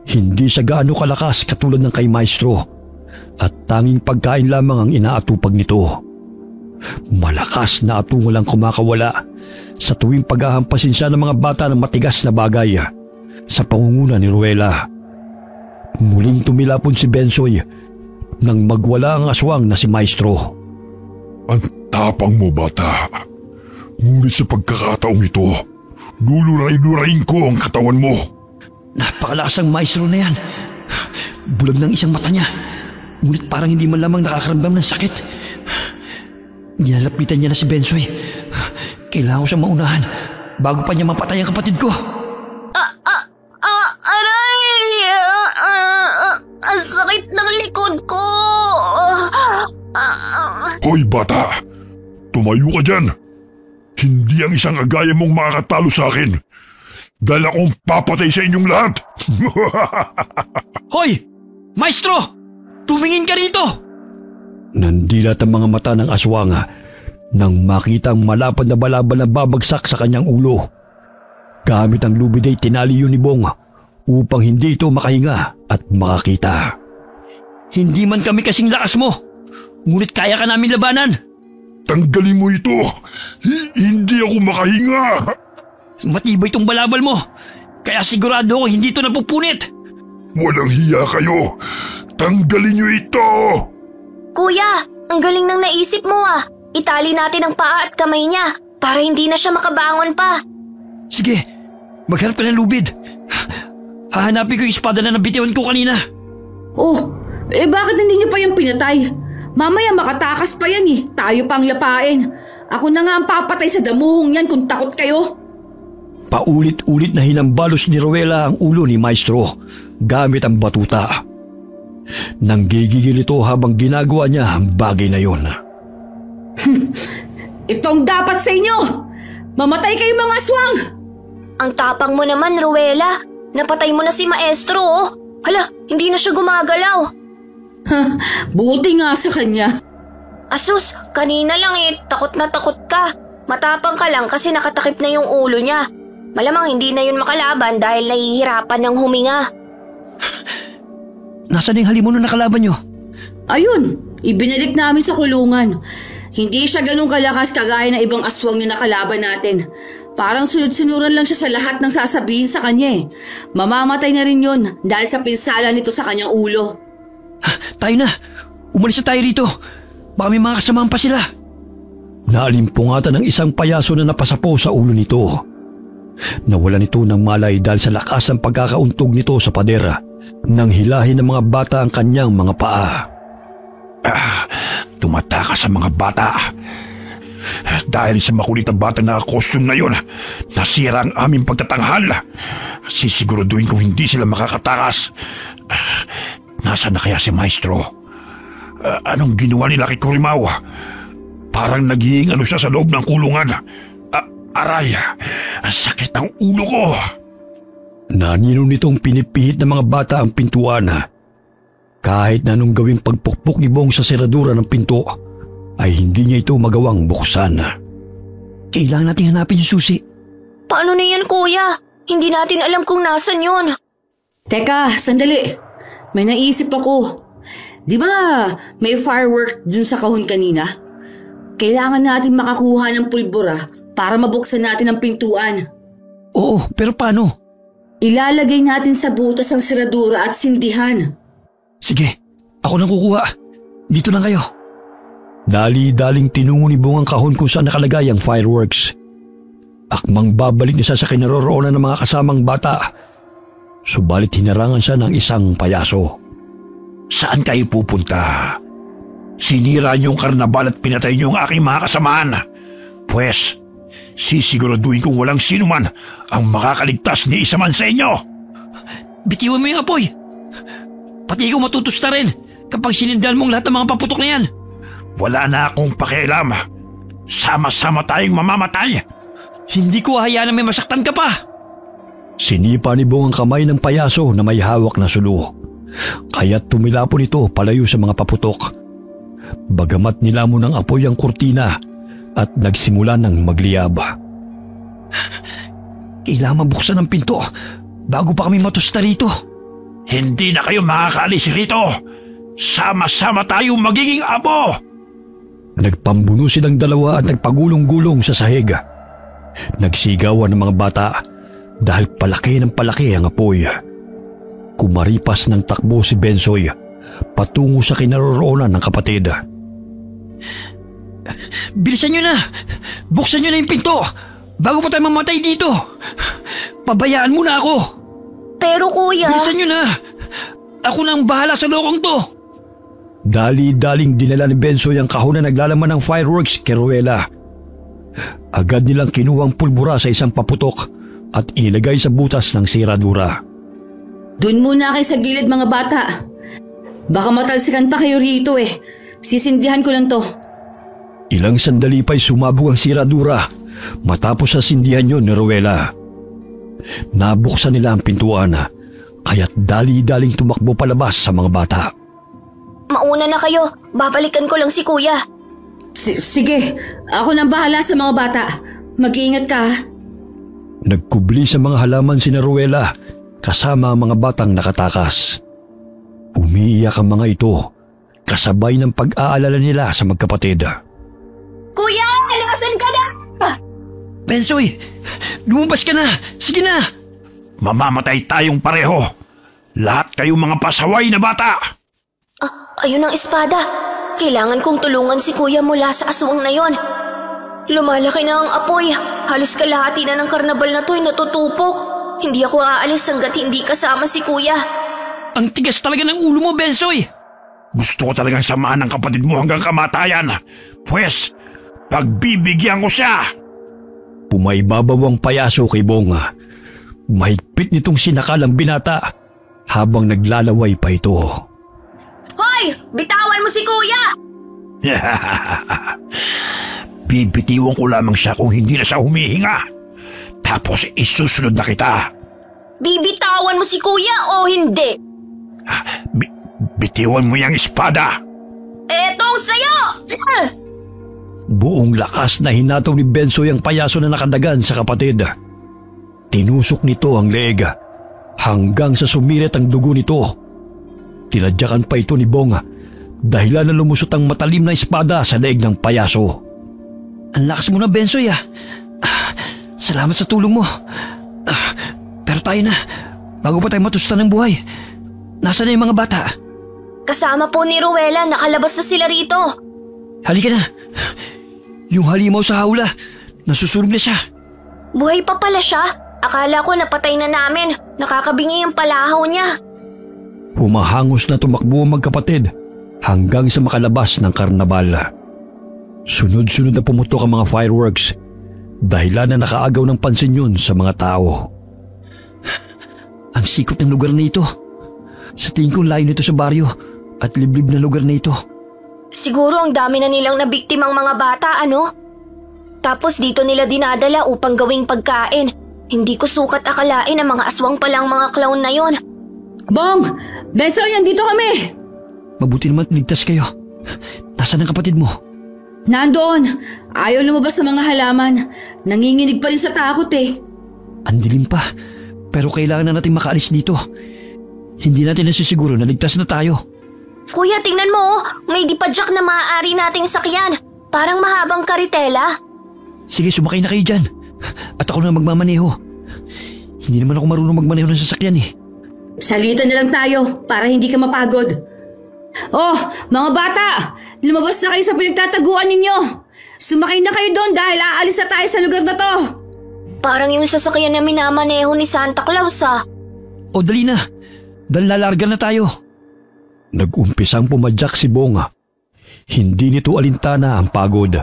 Hindi siya gaano kalakas katulad ng kay Maestro at tanging pagkain lamang ang inaatupag nito. Malakas na atungal ang kumakawala sa tuwing paghahampasin siya ng mga bata ng matigas na bagay sa pangunguna ni Rowela. Muling tumilapon si Bensoy nang magwala ang aswang na si Maestro. Ang tapang mo, bata. Ngunit sa pagkakataong ito, luluray-lurayin ko ang katawan mo. Napakalakas ang Maestro na yan. Bulag ng isang mata niya. Ngunit parang hindi man lamang nakakaramdam ng sakit. Nilalapitan niya na si Bensoy. Kailangan ko siyang maunahan bago pa niya mapatay ang kapatid ko. Aray! Ang sakit ng likod ko! Hoy, bata! Tumayo ka dyan! Hindi ang isang kagaya mong makakatalo sa akin. Dahil akong papatay sa inyong lahat! Hoy! Maestro! Tumingin ka rito! Nandilat ang mga mata ng aswang nang makitang malapad na balabal na babagsak sa kanyang ulo. Gamit ang lubid ay tinali yun ni Bong upang hindi ito makahinga at makakita. Hindi man kami kasing lakas mo, ngunit kaya ka namin labanan. Tanggalin mo ito! Hindi ako makahinga! Matibay itong balabal mo, kaya sigurado ako hindi ito napupunit. Walang hiya kayo! Tanggalin niyo ito! Kuya, ang galing ng naisip mo ah. Itali natin ang paa at kamay niya para hindi na siya makabangon pa. Sige, maghanap ka ng lubid. Hahanapin ko yung espada na nabitiwan ko kanina. Oh, bakit hindi niyo pa yung pinatay? Mamaya makatakas pa yan eh. Tayo pang yapain. Ako na nga ang papatay sa damuhong yan kung takot kayo. Paulit-ulit na hinambalos ni Rowela ang ulo ni Maestro gamit ang batuta. Nanggigigil ito habang ginagawa niya ang bagay na yon. Itong dapat sa inyo! Mamatay kayo mga aswang! Ang tapang mo naman, Rowela. Napatay mo na si Maestro oh. Hala, hindi na siya gumagalaw. Buti nga sa kanya. Asus, kanina lang takot na takot ka. Matapang ka lang kasi nakatakip na yung ulo niya. Malamang hindi na yun makalaban dahil nahihirapan ng huminga. Nasaan yung halimuno na kalaban nyo? Ayun, ibinalik namin sa kulungan. Hindi siya ganun kalakas kagaya ng ibang aswang na nakalaban natin. Parang sunod-sunuran lang siya sa lahat ng sasabihin sa kanya eh. Mamamatay na rin yun dahil sa pinsala nito sa kanyang ulo. Tayo na! Umalis na tayo rito! Baka may mga kasamahan pa sila. Naalimpungatan ng isang payaso na napasapo sa ulo nito. Nawalan ito ng malay dahil sa lakas ng pagkakauntog nito sa padera nang hilahin ng mga bata ang kanyang mga paa. Tumata ka sa mga bata. Dahil sa makulit na batang naka-costume na yun, nasira ang aming pagtatanghal. Sisiguraduhin kong hindi sila makakatakas. Nasaan na kaya si Maestro? Anong ginawa nila kay Kurimaw? Parang naging siya sa loob ng kulungan. Aray, ang sakit ng ulo ko. Nanino nitong pinipihit ng mga bata ang pintuan. Kahit na anong gawing pagpukpok ni Bong sa seradura ng pinto, ay hindi niya ito magawang buksan. Kailangan natin hanapin yung susi. Paano na yan, kuya? Hindi natin alam kung nasan yun. Teka, sandali. May naisip ako. Di ba may firework dun sa kahon kanina? Kailangan natin makakuha ng pulbura para mabuksan natin ang pintuan. Oo, pero paano? Ilalagay natin sa butas ang seradura at sindihan. Sige, ako nang kukuha. Dito lang kayo. Dali-daling tinungo ni Bong ang kahon kung saan nakalagay ang fireworks. Akmang babalik niya sa kinaroroonan ng mga kasamang bata. Subalit hinarangan siya ng isang payaso. Saan kayo pupunta? Sinira niyo ang karnabal at pinatay niyo ang aking mga kasamaan. Pwes, sisiguraduhin kong walang sino man ang makakaligtas ni isa man sa inyo. Bitiwan mo yung apoy. Pati ikaw matutusta rin kapag sinindal mong lahat ng mga paputok na yan. Wala na akong pakialam. Sama-sama tayong mamamatay. Hindi ko hayaan na may masaktan ka pa. Sinipa ni Bong ang kamay ng payaso na may hawak na sulo. Kaya't tumilapon ito palayo sa mga paputok. Bagamat nilamon ng apoy ang kurtina at nagsimula ng magliyab. Kailangan mabuksan ang pinto bago pa kami matusta rito. Hindi na kayo makakaalis rito. Sama-sama tayong magiging abo. Nagpambuno silang dalawa at nagpagulong-gulong sa sahig. Nagsigawan ng mga bata dahil palaki ng palaki ang apoy. Kumaripas ng takbo si Bensoy patungo sa kinaroroonan ng kapatid. Bilisan nyo na! Buksan nyo na yung pinto! Bago pa tayo mamatay dito! Pabayaan mo na ako! Pero kuya… Bilisan nyo na! Ako na ang bahala sa lokong to! Dali-daling dinala ni Bensoy ang kahon na naglalaman ng fireworks kay Ruela. Agad nilang kinuha ang pulbura sa isang paputok at inilagay sa butas ng siradura. Doon muna kayo sa gilid mga bata. Baka matalsikan pa kayo rito eh. Sisindihan ko lang to. Ilang sandali pa'y sumabog ang siradura matapos sa sindihan yun ni Ruela. Nabuksan nila ang pintuan kaya't dali-daling tumakbo palabas sa mga bata. Mauna na kayo. Babalikan ko lang si kuya. Sige, ako nang bahala sa mga bata. Mag-iingat ka ha. Nagkubli sa mga halaman si Ruela kasama ang mga batang nakatakas. Umiiyak ang mga ito kasabay ng pag-aalala nila sa magkapatid. Kuya! Nasaan ka na? Bensoy! Lumabas ka na! Sige na! Mamamatay tayong pareho. Lahat kayong mga pasaway na bata. Ayun ang espada. Kailangan kong tulungan si kuya mula sa aswang na yon. Lumalaki na ang apoy. Halos kalahati na ng karnabal na to'y natutupok. Hindi ako aalis hanggat hindi kasama si kuya. Ang tigas talaga ng ulo mo, Bensoy! Gusto ko talagang samahan ng kapatid mo hanggang kamatayan. Pwes, pagbibigyan ko siya. Pumaybabaw ang payaso kay Bonga. Mahigpit nitong sinakal ang binata habang naglalaway pa ito. Hoy! Bitawan mo si kuya! Bibitiwan ko lamang siya kung hindi na siya humihinga. Tapos isusunod na kita. Bibitawan mo si kuya o hindi? Bitiwan mo yung espada. Etong sayo! Buong lakas na hinataw ni Bensoy ang payaso na nakadagan sa kapatid. Tinusok nito ang leeg hanggang sa sumirit ang dugo nito. Tinadyakan pa ito ni Bonga dahilan na lumusot ang matalim na espada sa leeg ng payaso. Ang lakas mo na, Bensoy Salamat sa tulong mo. Pero tayo na, bago pa tayo matustan ng buhay. Nasaan na yung mga bata? Kasama po ni Ruela, nakalabas na sila rito. Halika na. Yung halimaw sa hawla, nasusunog na siya. Buhay pa pala siya. Akala ko napatay na namin. Nakakabingi yung palahaw niya. Humahangos na tumakbo ang magkapatid hanggang sa makalabas ng karnabal. Sunod-sunod na pumutok ang mga fireworks dahilan na nakaagaw ng pansin yun sa mga tao. Ang sikot ng lugar na ito. Sa tingin ko layo nito sa baryo at liblib na lugar na ito. Siguro ang dami na nilang nabiktimang mga bata, ano? Tapos dito nila dinadala upang gawing pagkain. Hindi ko sukat akalain ang mga aswang palang mga clown na yon. Bong! Bensoy, andito kami! Mabuti naman ligtas kayo. Nasaan ang kapatid mo? Nandoon. Ayaw lumabas sa mga halaman. Nanginginig pa rin sa takot eh. Ang dilim pa. Pero kailangan na natin makaalis dito. Hindi natin nasisiguro na ligtas na tayo. Kuya, tingnan mo. May dipadyak na maaari nating sakyan. Parang mahabang karitela. Sige, sumakay na kayo dyan. At ako na magmamaneho. Hindi naman ako marunong magmaneho ng sasakyan eh. Salita na lang tayo para hindi ka mapagod. Oh, mga bata! Lumabas na kayo sa pinagtataguan ninyo. Sumakay na kayo doon dahil aalis na tayo sa lugar na to. Parang yung sasakyan na minamaneho ni Santa Claus O dali na. Dahil lalarga na tayo. Nag-umpisang pumadyak si Bonga. Hindi nito alintana ang pagod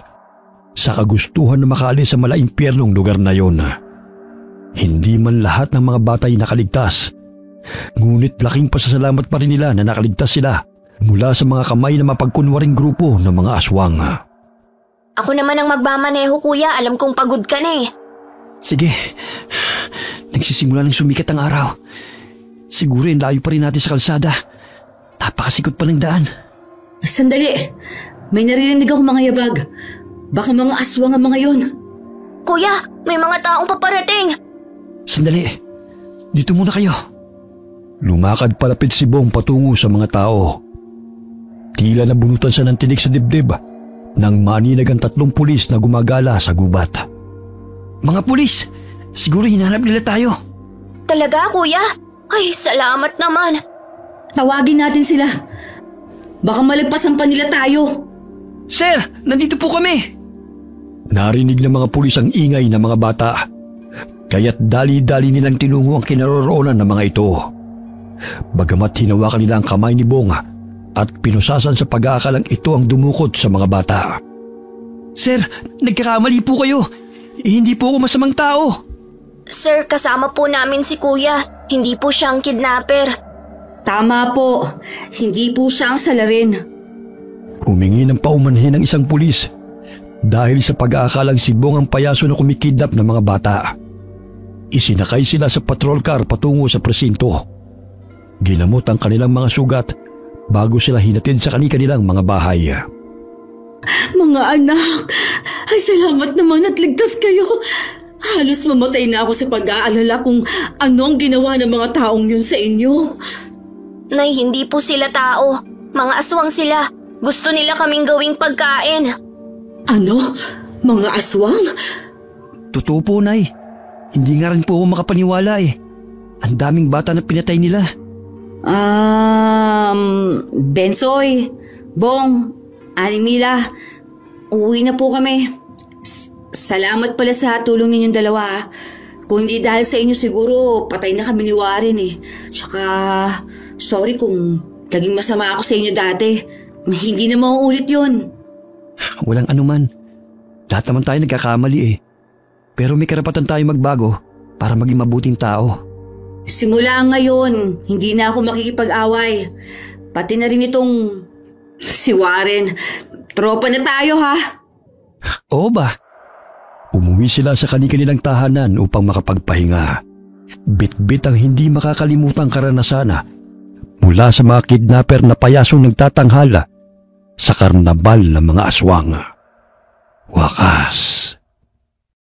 sa kagustuhan na makaalis sa malaimpyernong lugar na yon. Hindi man lahat ng mga bata ay nakaligtas. Ngunit laking pasasalamat pa rin nila na nakaligtas sila mula sa mga kamay na mapagkunwaring grupo ng mga aswang. Ako naman ang magmamaneho, kuya. Alam kong pagod ka na eh. Sige. Nagsisimula ng sumikat ang araw. Siguro yung layo pa rin natin sa kalsada. Napakasikot pa ng daan. Sandali. May naririnig ako mga yabag. Baka mga aswang ang mga yon. Kuya, may mga taong paparating. Sandali. Dito muna kayo. Lumakad palapit si Bong patungo sa mga tao. Tila nabunutan siya ng tinik sa dibdib nang maninag ang 3 pulis na gumagala sa gubat. Mga pulis! Siguro hinahanap nila tayo. Talaga, kuya? Ay, salamat naman. Tawagin natin sila. Baka malagpasan pa nila tayo. Sir, nandito po kami! Narinig ng mga pulis ang ingay ng mga bata. Kaya't dali-dali nilang tinungo ang kinaroroonan ng mga ito. Bagamat hinawakan nila ang kamay ni Bong at pinusasan sa pag-aakalang ito ang dumukot sa mga bata. Sir, nagkakamali po kayo. Hindi po ako masamang tao. Sir, kasama po namin si Kuya. Hindi po siya ang kidnapper. Tama po. Hindi po siya ang salarin. Humingi ng paumanhin ng isang pulis dahil sa pag-aakalang si Bong ang payaso na kumikidnap ng mga bata. Isinakay sila sa patrol car patungo sa presinto. Ginamot ang kanilang mga sugat bago sila hinatid sa kanilang mga bahay. Mga anak, ay salamat naman at ligtas kayo. Halos mamatay na ako sa pag-aalala kung ano ang ginawa ng mga taong yun sa inyo. Nay, hindi po sila tao. Mga aswang sila. Gusto nila kaming gawing pagkain. Ano? Mga aswang? Totoo po, Nay. Hindi nga rin po ako makapaniwala eh. Ang daming bata na pinatay nila. Bensoy, Bong, Alimila, uuwi na po kami. Salamat pala sa tulong ninyong dalawa. Kung hindi dahil sa inyo siguro patay na kami ni Warren eh. Tsaka sorry kung naging masama ako sa inyo dati. Hindi na mauulit yun. Walang anuman. Lahat naman tayo nagkakamali eh. Pero may karapatan tayo magbago para maging mabuting tao. Simula ngayon, hindi na ako makikipag-away. Pati na rin itong si Warren. Tropa na tayo ha. Oo ba? Umuwi sila sa kanilang tahanan upang makapagpahinga. Bit-bit ang hindi makakalimutang karanasan mula sa mga kidnapper na payasong nagtatanghala sa karnabal ng mga aswang. Wakas,